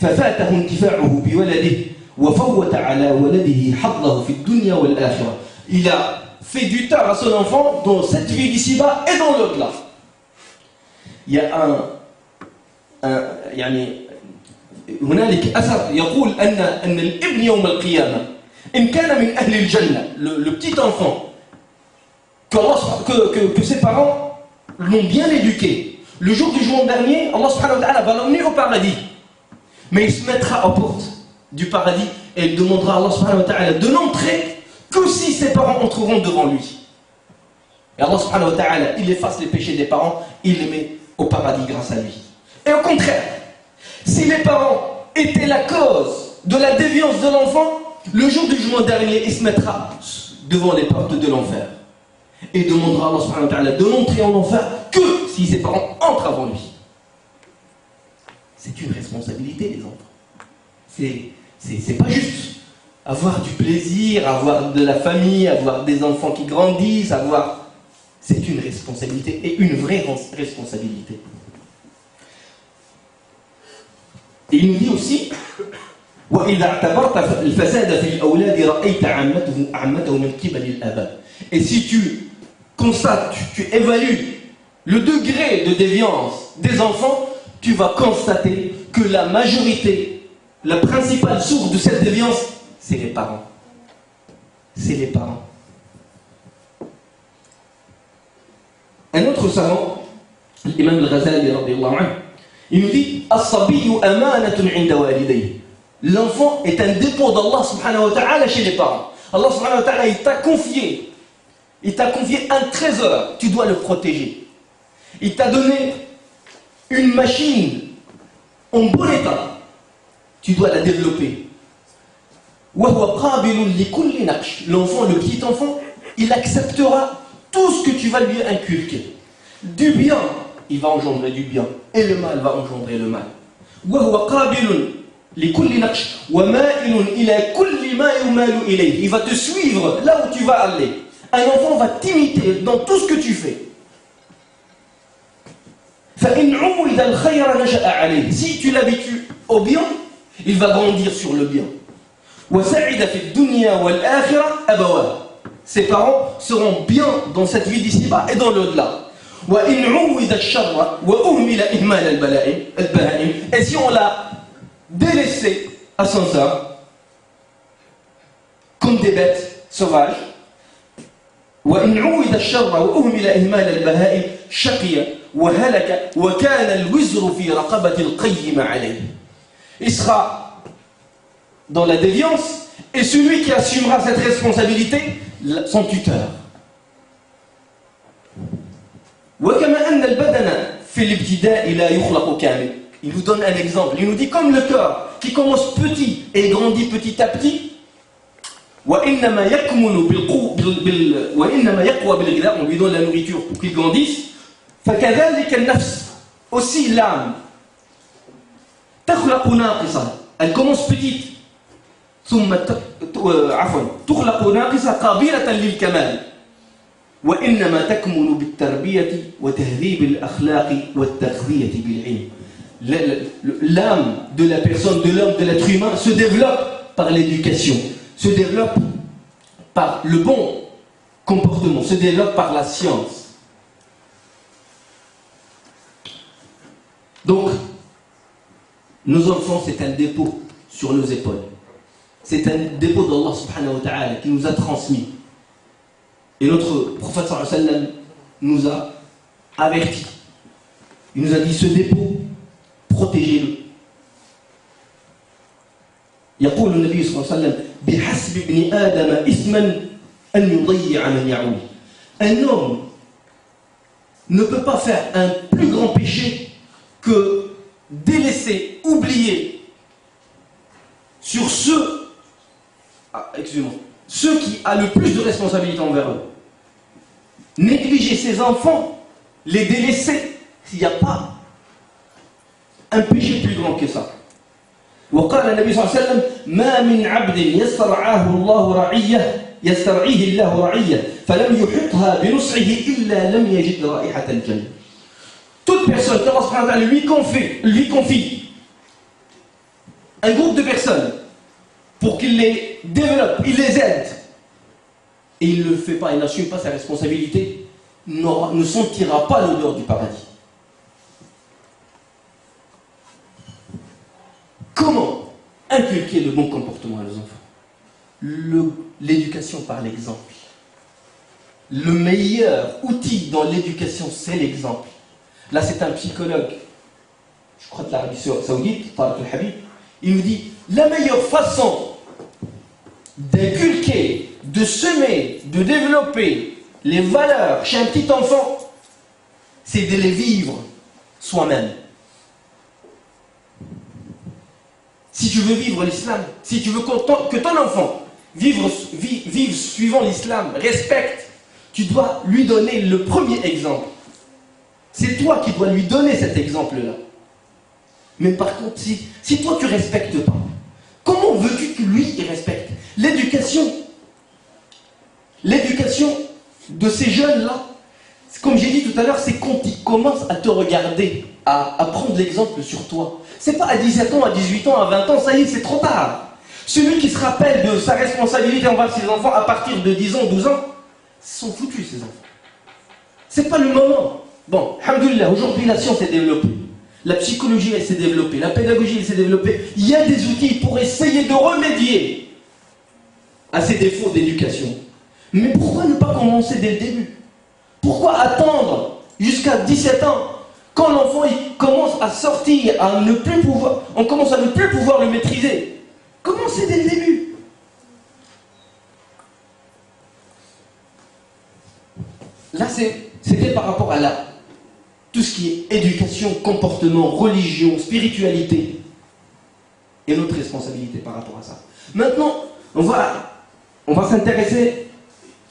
ففاته انتفاعه بولده وفوت على ولده حظه في الدنيا والآخرة. Il a fait du tort à son enfant dans cette vie d'ici-bas et dans l'au-delà. Il y a يعني هنالك أثر يقول أن الابن يوم القيامة إن كان من أهل الجنة, le petit enfant que ses parents l'ont bien éduqué, le jour du jugement dernier, Allah subhanahu wa ta'ala va l'emmener au paradis. Mais il se mettra aux portes du paradis et il demandera à Allah subhanahu wa ta'ala de n'entrer que si ses parents entreront devant lui. Et Allah subhanahu wa ta'ala, il efface les péchés des parents, il les met au paradis grâce à lui. Et au contraire, si les parents étaient la cause de la déviance de l'enfant, le jour du jugement dernier, il se mettra devant les portes de l'enfer. Et demandera à Allah subhanahu wa ta'ala de n'entrer en enfer que si ses parents entrent avant lui. C'est une responsabilité, les enfants. C'est pas juste avoir du plaisir, avoir de la famille, avoir des enfants qui grandissent, avoir... C'est une responsabilité, et une vraie responsabilité. Et il nous dit aussi et si tu constates, tu évalues le degré de déviance des enfants, tu vas constater que la majorité la principale source de cette déviance, c'est les parents. C'est les parents. Un autre savant, l'imam al-Ghazali, il nous dit As-sabiyyu amanatun 'inda walidayhi. L'enfant est un dépôt d'Allah subhanahu wa ta'ala chez les parents. Allah subhanahu wa ta'ala, il t'a confié un trésor, tu dois le protéger. Il t'a donné une machine en bon état, tu dois la développer. L'enfant, le petit enfant, il acceptera tout ce que tu vas lui inculquer. Du bien, il va engendrer du bien, et le mal va engendrer le mal. Il va te suivre là où tu vas aller. Un enfant va t'imiter dans tout ce que tu fais. Si tu l'habitues au bien, il va grandir sur le bien. Ses parents seront bien dans cette vie d'ici-bas et dans l'au-delà. Et si on l'a délaissé à son âme, comme des bêtes sauvages, il sera dans la déviance, et celui qui assumera cette responsabilité, son tuteur. Il nous donne un exemple. Il nous dit comme le corps qui commence petit et grandit petit à petit, on lui donne la nourriture pour qu'il grandisse. Aussi l'âme, elle commence petite, l'âme de la personne, de l'homme, de l'être humain se développe par l'éducation, se développe par le bon comportement, se développe par la science. Donc, nos enfants, c'est un dépôt sur nos épaules. C'est un dépôt d'Allah subhanahu wa ta'ala qui nous a transmis. Et notre prophète sallallahu alayhi wa sallam nous a avertis. Il nous a dit, ce dépôt, protégez-le. يقول النبي صلى الله عليه وسلم بحسب ابن آدم إثما أن يضيع من يعول. Un homme ne peut pas faire un plus grand péché que délaisser, oublier sur ceux qui a le plus de responsabilité envers eux. Négliger ses enfants, les délaisser, s'il n'y a pas un péché plus grand que ça. وقال النبي صلى الله عليه وسلم ما من عبد يسترعيه الله رعية فلم يحطها بنصحه إلا لم يجد رائحة الجنة. Toute personne que Allah lui confie un groupe de personnes pour qu'il les développe, il les aide, et il ne le fait pas, il n'assume pas sa responsabilité, ne sentira pas l'odeur du paradis. Comment inculquer le bon comportement à nos enfants? L'éducation par l'exemple. Le meilleur outil dans l'éducation, c'est l'exemple. Là, c'est un psychologue, je crois de l'Arabie Saoudite, Tariq al-Habib, il nous dit la meilleure façon d'inculquer, de semer, de développer les valeurs chez un petit enfant, c'est de les vivre soi-même. Si tu veux vivre l'islam, si tu veux que ton enfant vive suivant l'islam, respecte, tu dois lui donner le premier exemple. C'est toi qui dois lui donner cet exemple-là. Mais par contre, si toi tu ne respectes pas, comment veux-tu que lui il respecte? L'éducation de ces jeunes-là, comme j'ai dit tout à l'heure, c'est quand ils commencent à te regarder, à prendre l'exemple sur toi. C'est pas à 17 ans, à 18 ans, à 20 ans, ça y est, c'est trop tard. Celui qui se rappelle de sa responsabilité envers ses enfants à partir de 10 ans, 12 ans, ils sont foutus ces enfants. C'est pas le moment. Bon, alhamdoulilah, aujourd'hui la science est développée. la psychologie elle s'est développée, la pédagogie elle s'est développée. Il y a des outils pour essayer de remédier à ces défauts d'éducation. Mais pourquoi ne pas commencer dès le début? Pourquoi attendre jusqu'à 17 ans quand l'enfant il commence à sortir, à ne plus pouvoir, on commence à ne plus pouvoir le maîtriser? Commencez dès le début. Là, c'était par rapport à tout ce qui est éducation, comportement, religion, spiritualité. Et notre responsabilité par rapport à ça. Maintenant, on va s'intéresser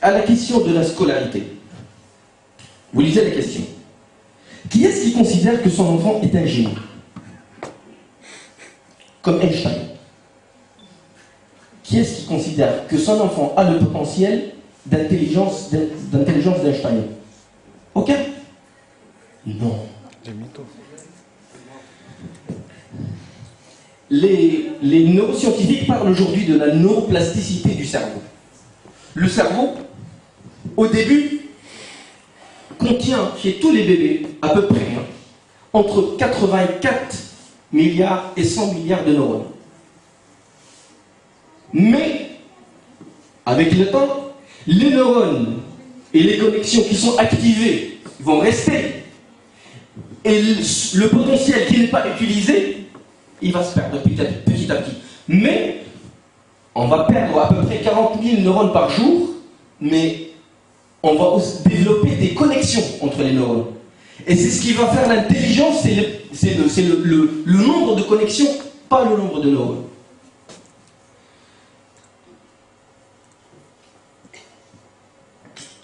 à la question de la scolarité. Vous lisez les questions. Qui est-ce qui considère que son enfant est un génie? Comme Einstein. Qui est-ce qui considère que son enfant a le potentiel d'intelligence d'Einstein? Ok? Non. Les neuroscientifiques parlent aujourd'hui de la neuroplasticité du cerveau. Le cerveau, au début, contient chez tous les bébés à peu près entre 84 milliards et 100 milliards de neurones. Mais, avec le temps, les neurones et les connexions qui sont activées vont rester. Et le potentiel qui n'est pas utilisé, il va se perdre petit à petit. Mais, on va perdre à peu près 40 000 neurones par jour, mais on va aussi développer des connexions entre les neurones. Et c'est ce qui va faire l'intelligence, c'est le nombre de connexions, pas le nombre de neurones.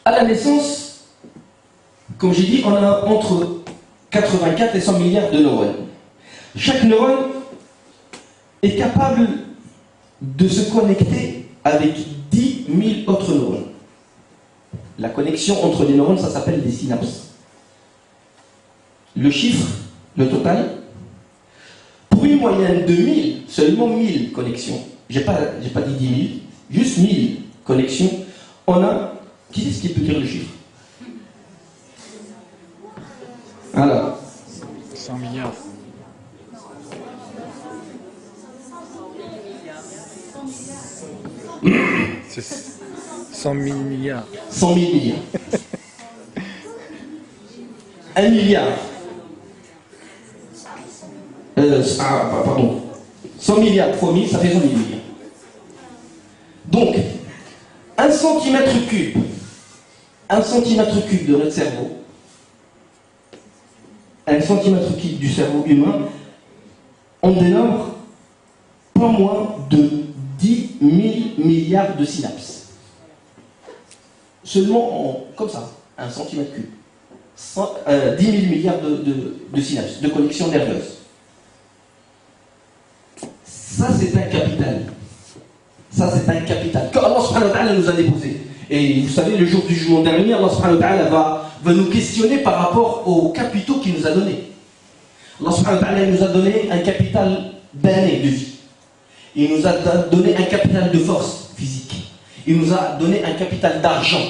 À la naissance, comme j'ai dit, on a entre 84 et 100 milliards de neurones. Chaque neurone est capable de se connecter avec 10 000 autres neurones. La connexion entre les neurones, ça s'appelle des synapses. Le chiffre, le total, pour une moyenne de 1000, seulement 1000 connexions, j'ai pas dit 10 000, juste 1000 connexions, on a... Qui est-ce qui peut dire le chiffre? Alors. 100 milliards. C'est 100 000 milliards. 100 000 milliards. 1 milliard. Pardon. 100 milliards fois 1000, ça fait 100 000 milliards. Donc, 1 centimètre cube de notre cerveau, 1 centimètre cube du cerveau humain, on dénombre pas moins de 10 000 milliards de synapses. Seulement comme ça, 1 centimètre cube. 10 000 milliards de synapses, de connexions nerveuses. Ça, c'est un capital. Ça, c'est un capital que Allah subhanahu wa ta'ala nous a déposé. Et vous savez, le jour du jugement dernier, Allah subhanahu wa ta'ala va nous questionner par rapport aux capitaux qu'il nous a donnés. Allah subhanahu wa ta'ala nous a donné un capital d'années de vie. Il nous a donné un capital de force physique. Il nous a donné un capital d'argent.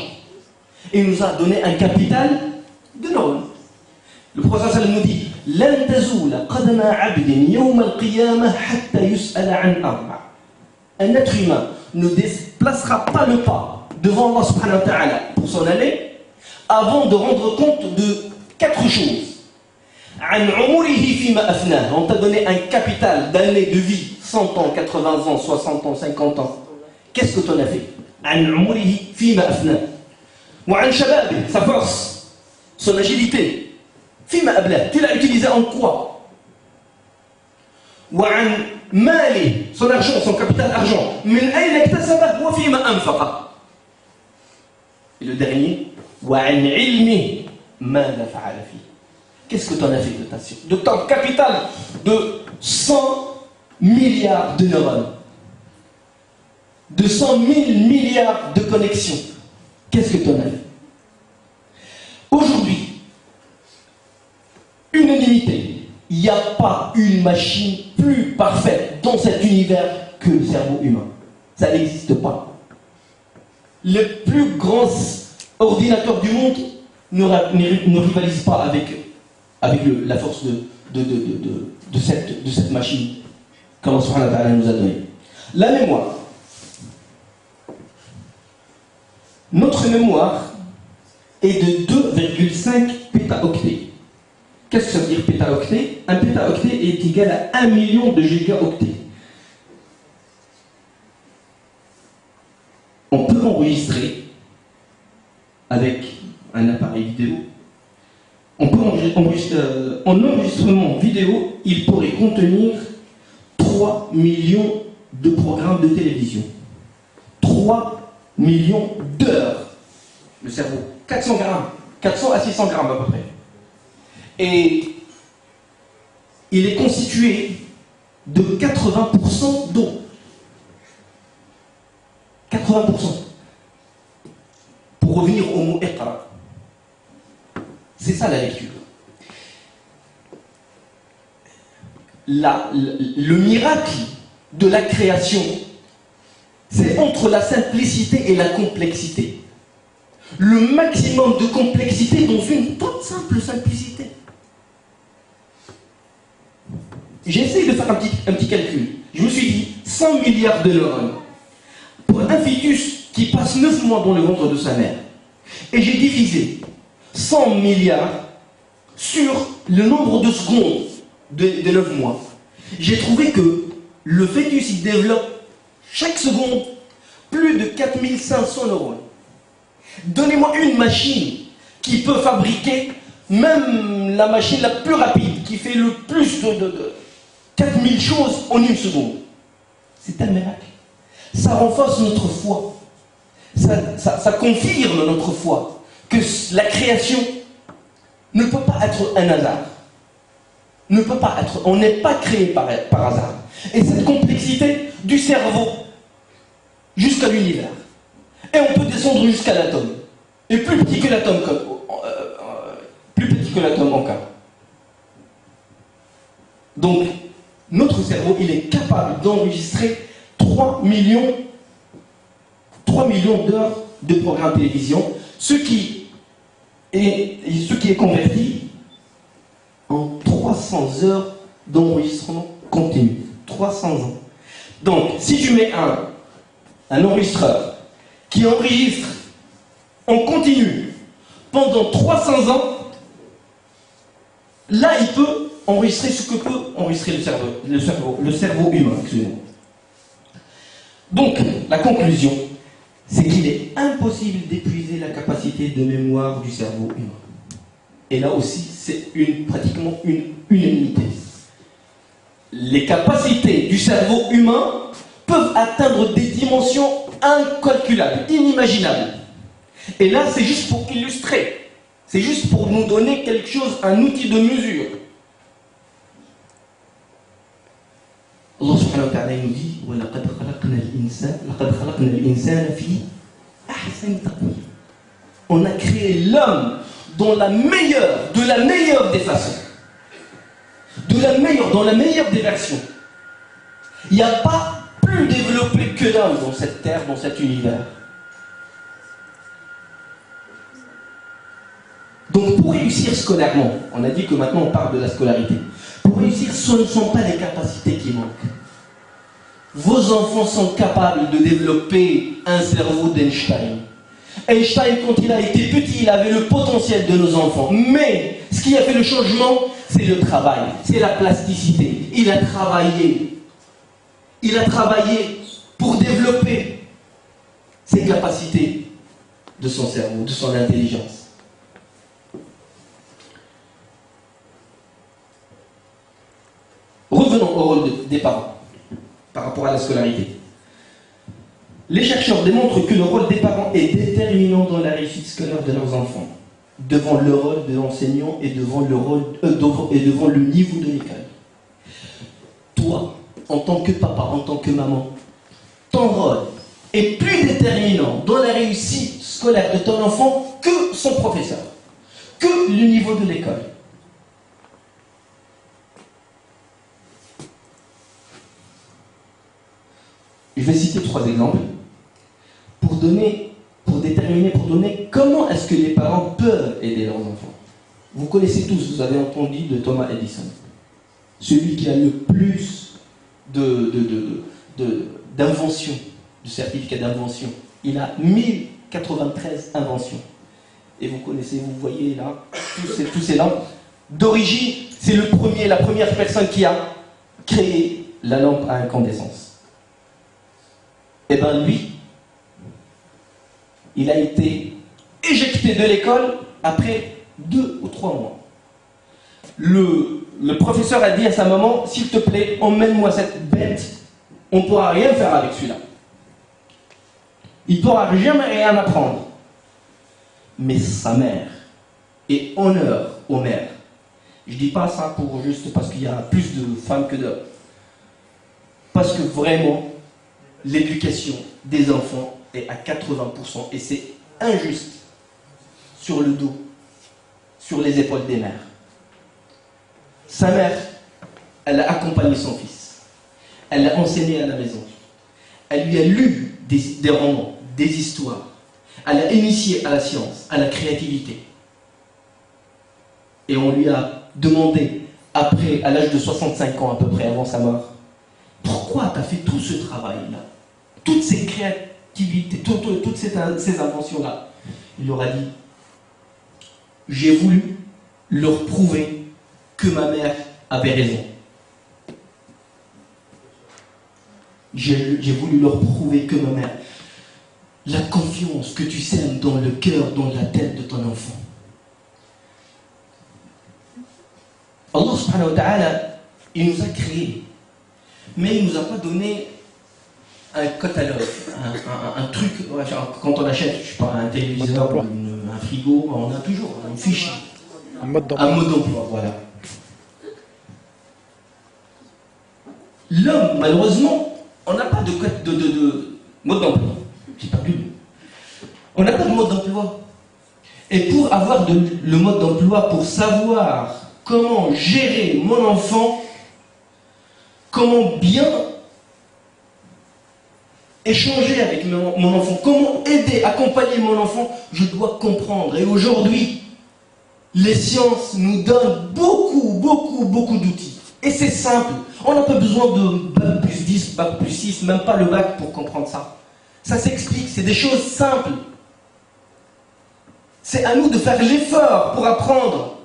Il nous a donné un capital de neurones. Le prophète sallallahu nous dit لن تزول قدم عبد يوم القيامة حتى يسأل عن أربع. Un être humain ne déplacera pas le pas devant Allah subhanahu wa ta'ala pour s'en aller avant de rendre compte de 4 choses. عن عمره فيما أفناه. On t'a donné un capital d'années de vie, 100 ans, 80 ans, 60 ans, 50 ans. Qu'est-ce que tu en as fait? عن عمره فيما أفناه. وعن شبابه, sa force, son agilité. فيما أبلاه, tu l'as utilisé en quoi? وعن ماله, son argent, son capital argent. من أين اكتسبه وفيما أنفقه. Et le dernier, وعن علمه ماذا فعل فيه. Qu'est-ce que tu en as fait de ton capital de 100 milliards de neurones, de 100 000 milliards de connexions? Qu'est-ce que tu en as fait? Aujourd'hui, unanimité, il n'y a pas une machine plus parfaite dans cet univers que le cerveau humain. Ça n'existe pas. Les plus grands ordinateurs du monde ne rivalisent pas avec la force de cette machine qu'Allah subhanahu wa ta'ala nous a donnée. La mémoire. Notre mémoire est de 2,5 pétaoctets. Qu'est-ce que ça veut dire pétaoctet? Un pétaoctet est égal à 1 million de gigaoctets. On peut enregistrer avec un appareil vidéo. On peut enregistrer, en enregistrement vidéo, il pourrait contenir 3 millions de programmes de télévision. 3 millions d'heures. Le cerveau, 400 grammes, 400 à 600 grammes à peu près. Et il est constitué de 80% d'eau. 80%. Pour revenir au mot Iqra. C'est ça la lecture. Le miracle de la création, c'est entre la simplicité et la complexité. Le maximum de complexité dans une toute simple simplicité. J'ai essayé de faire un petit calcul. Je me suis dit, 100 milliards de neurones. Pour un fœtus qui passe 9 mois dans le ventre de sa mère. Et j'ai divisé 100 milliards sur le nombre de secondes de 9 mois. J'ai trouvé que le fœtus il développe chaque seconde plus de 4500 neurones. Donnez-moi une machine qui peut fabriquer même la machine la plus rapide, qui fait le plus de 4000 choses en une seconde. C'est un miracle. Ça renforce notre foi. Ça confirme notre foi que la création ne peut pas être un hasard. Ne peut pas être, on n'est pas créé par hasard. Et cette complexité du cerveau jusqu'à l'univers. Et on peut descendre jusqu'à l'atome. Et plus petit que l'atome encore. Donc, notre cerveau, il est capable d'enregistrer 3 millions d'heures de programmes télévision, ce qui est converti en 300 heures d'enregistrement continu. 300 ans. Donc, si tu mets un enregistreur qui enregistre en continu pendant 300 ans, là, il peut enregistrer ce que peut enregistrer le cerveau humain. Excusez-moi. Donc, la conclusion, c'est qu'il est impossible d'épuiser la capacité de mémoire du cerveau humain. Et là aussi, c'est pratiquement une unanimité. Les capacités du cerveau humain peuvent atteindre des dimensions incalculables, inimaginables. Et là, c'est juste pour illustrer. C'est juste pour nous donner quelque chose, un outil de mesure. Allah subhanahu wa ta'ala nous dit وَلَقَدْ خَلَقْنَا الْإِنسَانَ فِي أَحْسَنِ تَقْوِيمٍ. On a créé l'homme dans la meilleure des façons. Dans la meilleure des versions. Il n'y a pas plus développé que l'homme dans cette terre, dans cet univers. Donc pour réussir scolairement, on a dit que maintenant on parle de la scolarité. Pour réussir, ce ne sont pas les capacités qui manquent. Vos enfants sont capables de développer un cerveau d'Einstein. Einstein, quand il a été petit, il avait le potentiel de nos enfants. Mais ce qui a fait le changement, c'est le travail, c'est la plasticité. Il a travaillé pour développer ses capacités de son cerveau, de son intelligence. Revenons au rôle des parents par rapport à la scolarité. Les chercheurs démontrent que le rôle des parents est déterminant dans la réussite scolaire de leurs enfants, devant le rôle de l'enseignant et devant le niveau de l'école. Toi, en tant que papa, en tant que maman, ton rôle est plus déterminant dans la réussite scolaire de ton enfant que son professeur, que le niveau de l'école. Je vais citer 3 exemples pour donner comment est-ce que les parents peuvent aider leurs enfants. Vous connaissez tous, vous avez entendu de Thomas Edison. celui qui a le plus d'inventions, de certificats d'invention. Il a 1093 inventions. Et vous connaissez, vous voyez là, tous ces lampes. D'origine, c'est la première personne qui a créé la lampe à incandescence. Et bien lui, il a été éjecté de l'école après 2 ou 3 mois. Le professeur a dit à sa maman, s'il te plaît, emmène-moi cette bête, on ne pourra rien faire avec celui-là. Il ne pourra jamais rien apprendre. Mais sa mère, et honneur aux mères, je ne dis pas ça juste parce qu'il y a plus de femmes que d'hommes, parce que vraiment, l'éducation des enfants est à 80% et c'est injuste sur le dos, sur les épaules des mères. Sa mère, elle a accompagné son fils, elle l'a enseigné à la maison, elle lui a lu des romans, des histoires, elle l'a initié à la science, à la créativité. Et on lui a demandé, après, à l'âge de 65 ans à peu près, avant sa mort, pourquoi tu as fait tout ce travail-là, toutes ces créativités, toutes ces inventions-là? Il leur a dit, j'ai voulu leur prouver que ma mère avait raison. J'ai voulu leur prouver que ma mère, la confiance que tu sèmes dans le cœur, dans la tête de ton enfant. Allah subhanahu wa ta'ala, il nous a créés, mais il ne nous a pas donné un catalogue, un truc. Quand on achète, je sais pas, un téléviseur, un frigo, on a toujours une fiche, Un mode d'emploi. un mode d'emploi, voilà. L'homme, malheureusement, on n'a pas de mode d'emploi. J'ai pas plus. On n'a pas de mode d'emploi. Et pour avoir le mode d'emploi, pour savoir comment gérer mon enfant, comment bien échanger avec mon enfant, comment aider, accompagner mon enfant, je dois comprendre. Et aujourd'hui, les sciences nous donnent beaucoup d'outils. Et c'est simple. On n'a pas besoin de bac plus 10, bac plus 6, même pas le bac pour comprendre ça. Ça s'explique, c'est des choses simples. C'est à nous de faire l'effort pour apprendre,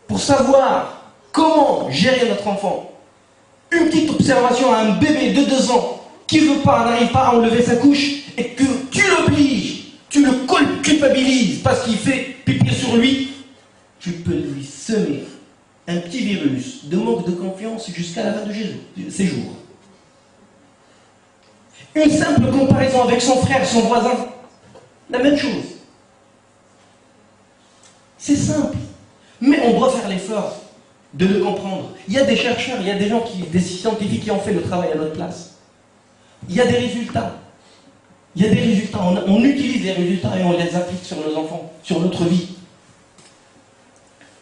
pour savoir comment gérer notre enfant. Une petite observation à un bébé de 2 ans qui n'arrive pas à enlever sa couche et que tu l'obliges, tu le culpabilises parce qu'il fait pipi sur lui, tu peux lui semer un petit virus de manque de confiance jusqu'à la fin de ses jours. Une simple comparaison avec son frère, son voisin, la même chose. C'est simple, mais on doit faire l'effort de le comprendre. Il y a des chercheurs, il y a des scientifiques qui ont fait le travail à notre place. Il y a des résultats. On utilise les résultats et on les applique sur nos enfants, sur notre vie.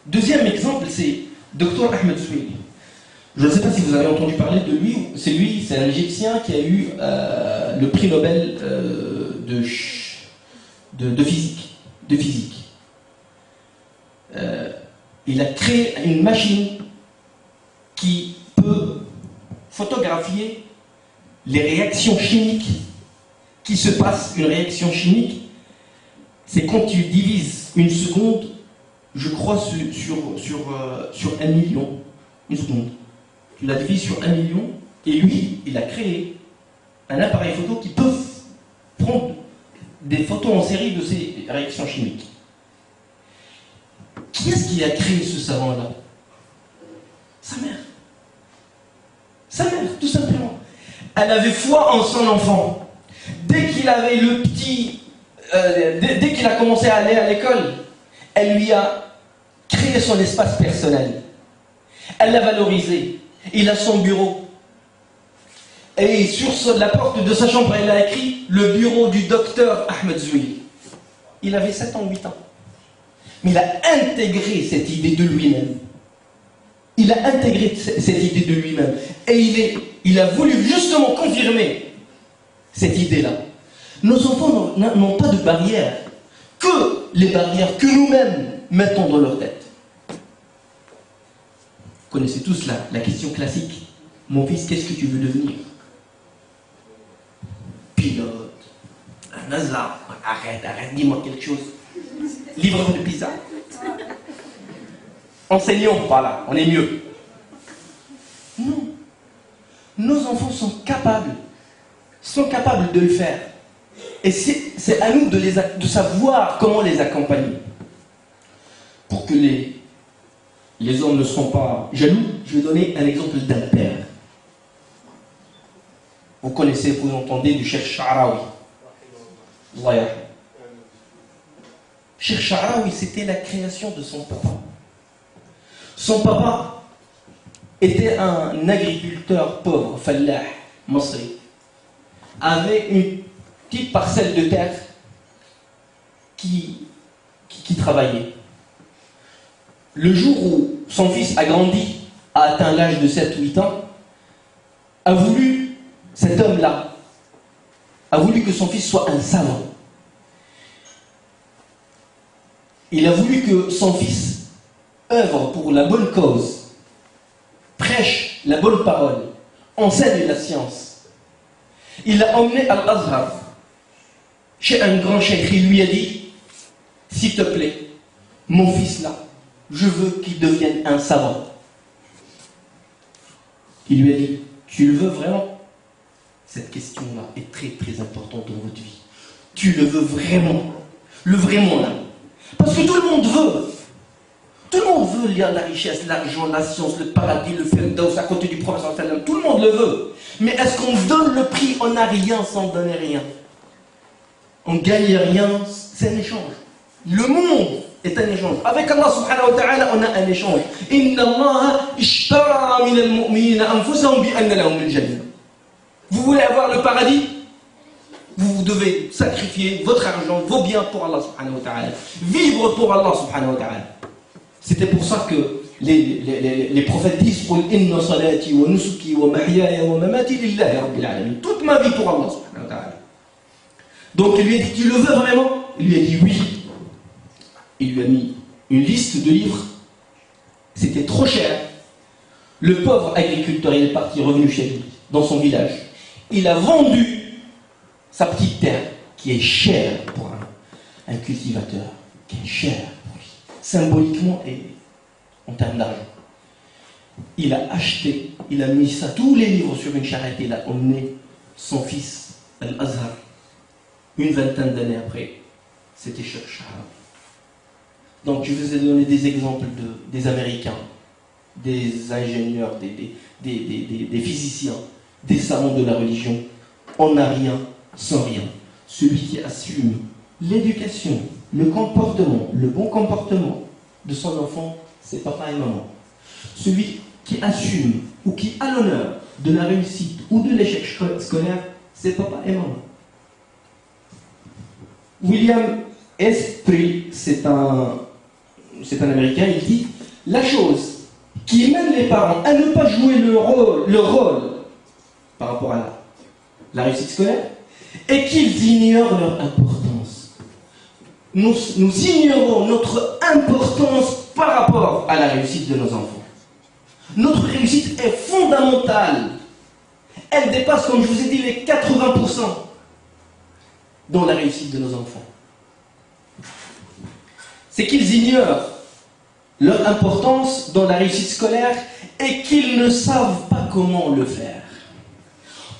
Deuxième exemple, c'est Dr Ahmed Zoueil. Je ne sais pas si vous avez entendu parler de lui. C'est un Égyptien qui a eu le prix Nobel de physique. Il a créé une machine qui peut photographier les réactions chimiques qui se passent. Une réaction chimique, c'est quand tu divises une seconde, je crois, sur 1 million. Une seconde. Tu la divises sur 1 million, et lui, il a créé un appareil photo qui peut prendre des photos en série de ces réactions chimiques. Qui est-ce qui a créé ce savant-là? Sa mère. Sa mère, tout simplement. Elle avait foi en son enfant. Dès qu'il avait le petit... dès qu'il a commencé à aller à l'école, elle lui a créé son espace personnel. Elle l'a valorisé. Il a son bureau. Et sur la porte de sa chambre, elle a écrit « Le bureau du docteur Ahmed Zoueil ». Il avait 7 ans, 8 ans. Mais il a intégré cette idée de lui-même. Il a intégré cette idée de lui-même. Et il a voulu justement confirmer cette idée-là. Nos enfants n'ont pas de barrières que les barrières que nous-mêmes mettons dans leur tête. connaissez tous la question classique. Mon fils, qu'est-ce que tu veux devenir? Pilote, un hasard. Arrête, dis-moi quelque chose. Livreur de pizza. Enseignant, voilà, on est mieux. Non. Nos enfants sont capables de le faire. Et c'est à nous de savoir comment les accompagner. Pour que les hommes ne seront pas jaloux, je vais donner un exemple d'un père. Vous connaissez, vous entendez du Cheikh Sha'rawi. Cheikh Sha'rawi, c'était la création de son papa. Son papa était un agriculteur pauvre, fallah, masri, avait une petite parcelle de terre qui travaillait. Le jour où son fils a grandi, a atteint l'âge de 7-8 ans, cet homme-là, a voulu que son fils soit un savant. Il a voulu que son fils œuvre pour la bonne cause, prêche la bonne parole, enseigne la science. Il l'a emmené à l'Azhar, chez un grand cheikh. Il lui a dit, s'il te plaît, mon fils là, je veux qu'il devienne un savant. Il lui a dit, tu le veux vraiment? Cette question-là est très très importante dans votre vie. Tu le veux vraiment? Le vraiment là. Parce que tout le monde veut. Tout le monde veut la richesse, l'argent, la science, le paradis, le firdaus à côté du prophète sallallahu alayhi wa sallam. Tout le monde le veut. Mais est-ce qu'on donne le prix? On n'a rien sans donner rien. On gagne rien, c'est un échange. Le monde est un échange. Avec Allah subhanahu wa ta'ala, on a un échange. Inna Allah ishtara min al-mu'minina anfusahum bi anna lahum al-jannah. Vous voulez avoir le paradis? Vous devez sacrifier votre argent, vos biens pour Allah subhanahu wa ta'ala. Vivre pour Allah subhanahu wa ta'ala. C'était pour ça que les prophètes disent Qul inna salati wa nusuki wa mahyaya wa mamati lillahi rabbil alamin. Toute ma vie pour Allah subhanahu wa ta'ala. Donc il lui a dit, tu le veux vraiment? Il lui a dit oui. Il lui a mis une liste de livres. C'était trop cher. Le pauvre agriculteur, il est parti, revenu chez lui, dans son village. Il a vendu sa petite terre, qui est chère pour un cultivateur, qui est chère pour lui, symboliquement et en termes d'argent. Il a acheté, il a mis ça, tous les livres sur une charrette, il a emmené son fils à l'Azhar. Une vingtaine d'années après, c'était Cheikh Sha'rawi. Donc je vous ai donné des exemples des Américains, des ingénieurs, des physiciens, des savants de la religion. On n'a rien sans rien. Celui qui assume l'éducation, le comportement, le bon comportement de son enfant, c'est papa et maman. Celui qui assume ou qui a l'honneur de la réussite ou de l'échec scolaire, c'est papa et maman. William S. Pry, c'est un Américain, il dit la chose qui mène les parents à ne pas jouer leur rôle par rapport à la réussite scolaire est qu'ils ignorent leur importance. Nous ignorons notre importance par rapport à la réussite de nos enfants. Notre réussite est fondamentale. Elle dépasse, comme je vous ai dit, les 80% dans la réussite de nos enfants. C'est qu'ils ignorent leur importance dans la réussite scolaire et qu'ils ne savent pas comment le faire.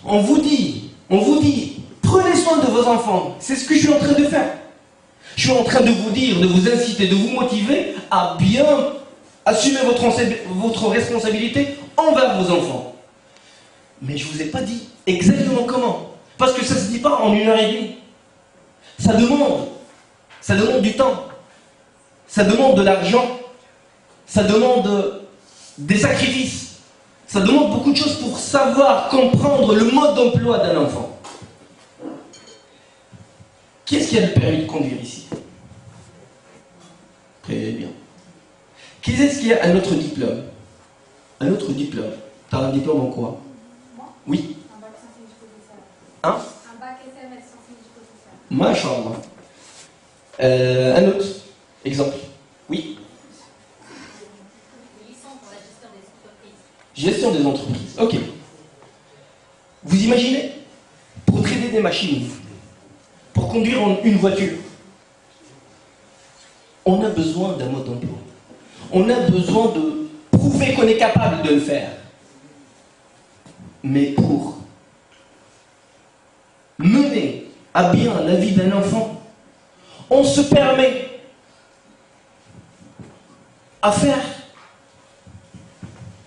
On vous dit, prenez soin de vos enfants. C'est ce que je suis en train de faire. Je suis en train de vous dire, de vous inciter, de vous motiver à bien assumer votre responsabilité envers vos enfants. Mais je ne vous ai pas dit exactement comment. Parce que ça ne se dit pas en 1h30. Ça demande du temps. Ça demande de l'argent. Ça demande des sacrifices. Ça demande beaucoup de choses pour savoir comprendre le mode d'emploi d'un enfant. Qui est-ce qui a le permis de conduire ici? Très bien. Qui est-ce qui a un autre diplôme? Un autre diplôme. Tu as un diplôme en quoi? Moi? Oui. Un bac sciences et professeur. Hein? Un bac SMS sciences et professeur. Masha'Allah. Un autre exemple. Oui. Une licence pour la gestion des Gestion des entreprises. Ok. Vous imaginez, pour traiter des machines, pour conduire une voiture, on a besoin d'un mode d'emploi. On a besoin de prouver qu'on est capable de le faire. Mais pour mener à bien la vie d'un enfant, on se permet à faire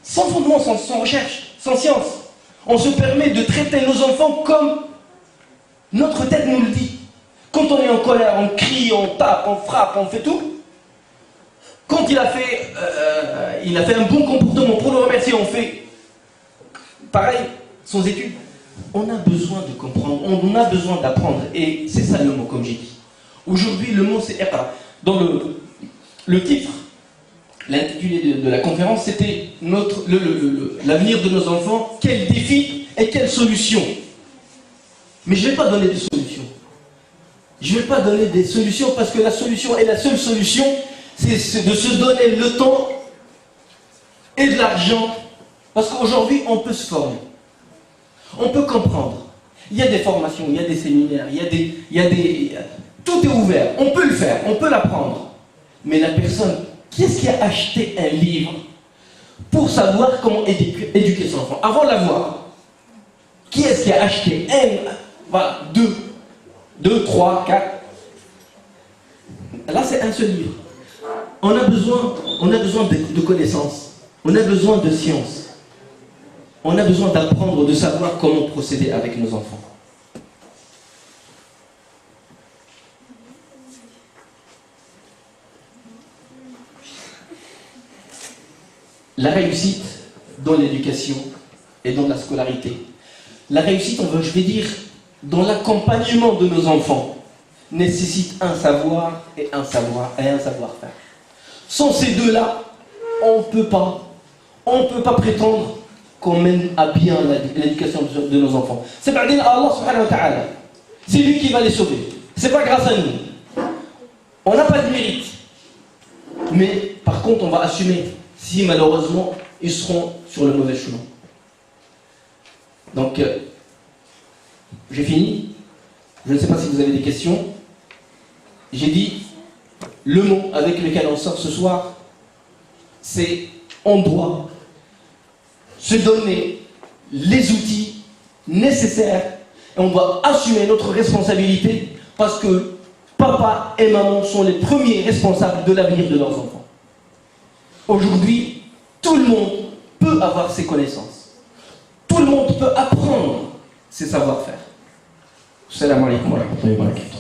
sans fondement, sans recherche, sans science. On se permet de traiter nos enfants comme notre tête nous le dit. Quand on est en colère, on crie, on tape, on frappe, on fait tout. Quand il a fait un bon comportement, pour le remercier, on fait pareil, sans études. On a besoin de comprendre, on a besoin d'apprendre. Et c'est ça le mot, comme j'ai dit. Aujourd'hui, le mot c'est Iqra. Dans le titre, l'intitulé de la conférence, c'était l'avenir de nos enfants, quels défis et quelles solutions. Mais je ne vais pas donner des solutions. Je ne vais pas donner des solutions parce que la solution et la seule solution, c'est de se donner le temps et de l'argent. Parce qu'aujourd'hui, on peut se former. On peut comprendre. Il y a des formations, il y a des séminaires, tout est ouvert. On peut le faire, on peut l'apprendre. Mais la personne, qui est-ce qui a acheté un livre pour savoir comment éduquer son enfant? Avant de l'avoir, qui est-ce qui a acheté deux, trois, quatre? Là, c'est un seul livre. On a besoin de connaissances. On a besoin de science. On a besoin d'apprendre, de savoir comment procéder avec nos enfants. La réussite dans l'éducation et dans la scolarité. La réussite, je vais dire, dans l'accompagnement de nos enfants, nécessite un savoir et un savoir-faire. Sans ces deux-là, on ne peut pas prétendre qu'on mène à bien l'éducation de nos enfants. C'est par Allah subhanahu wa ta'ala. C'est lui qui va les sauver. C'est pas grâce à nous. On n'a pas de mérite. Mais par contre, on va assumer si malheureusement ils seront sur le mauvais chemin. Donc, j'ai fini. Je ne sais pas si vous avez des questions. J'ai dit, le mot avec lequel on sort ce soir, c'est on doit se donner les outils nécessaires et on doit assumer notre responsabilité parce que papa et maman sont les premiers responsables de l'avenir de leurs enfants. Aujourd'hui, tout le monde peut avoir ses connaissances. Tout le monde peut apprendre ses savoir-faire. Assalamu alaikum wa rahmatullahi wa barakatuh.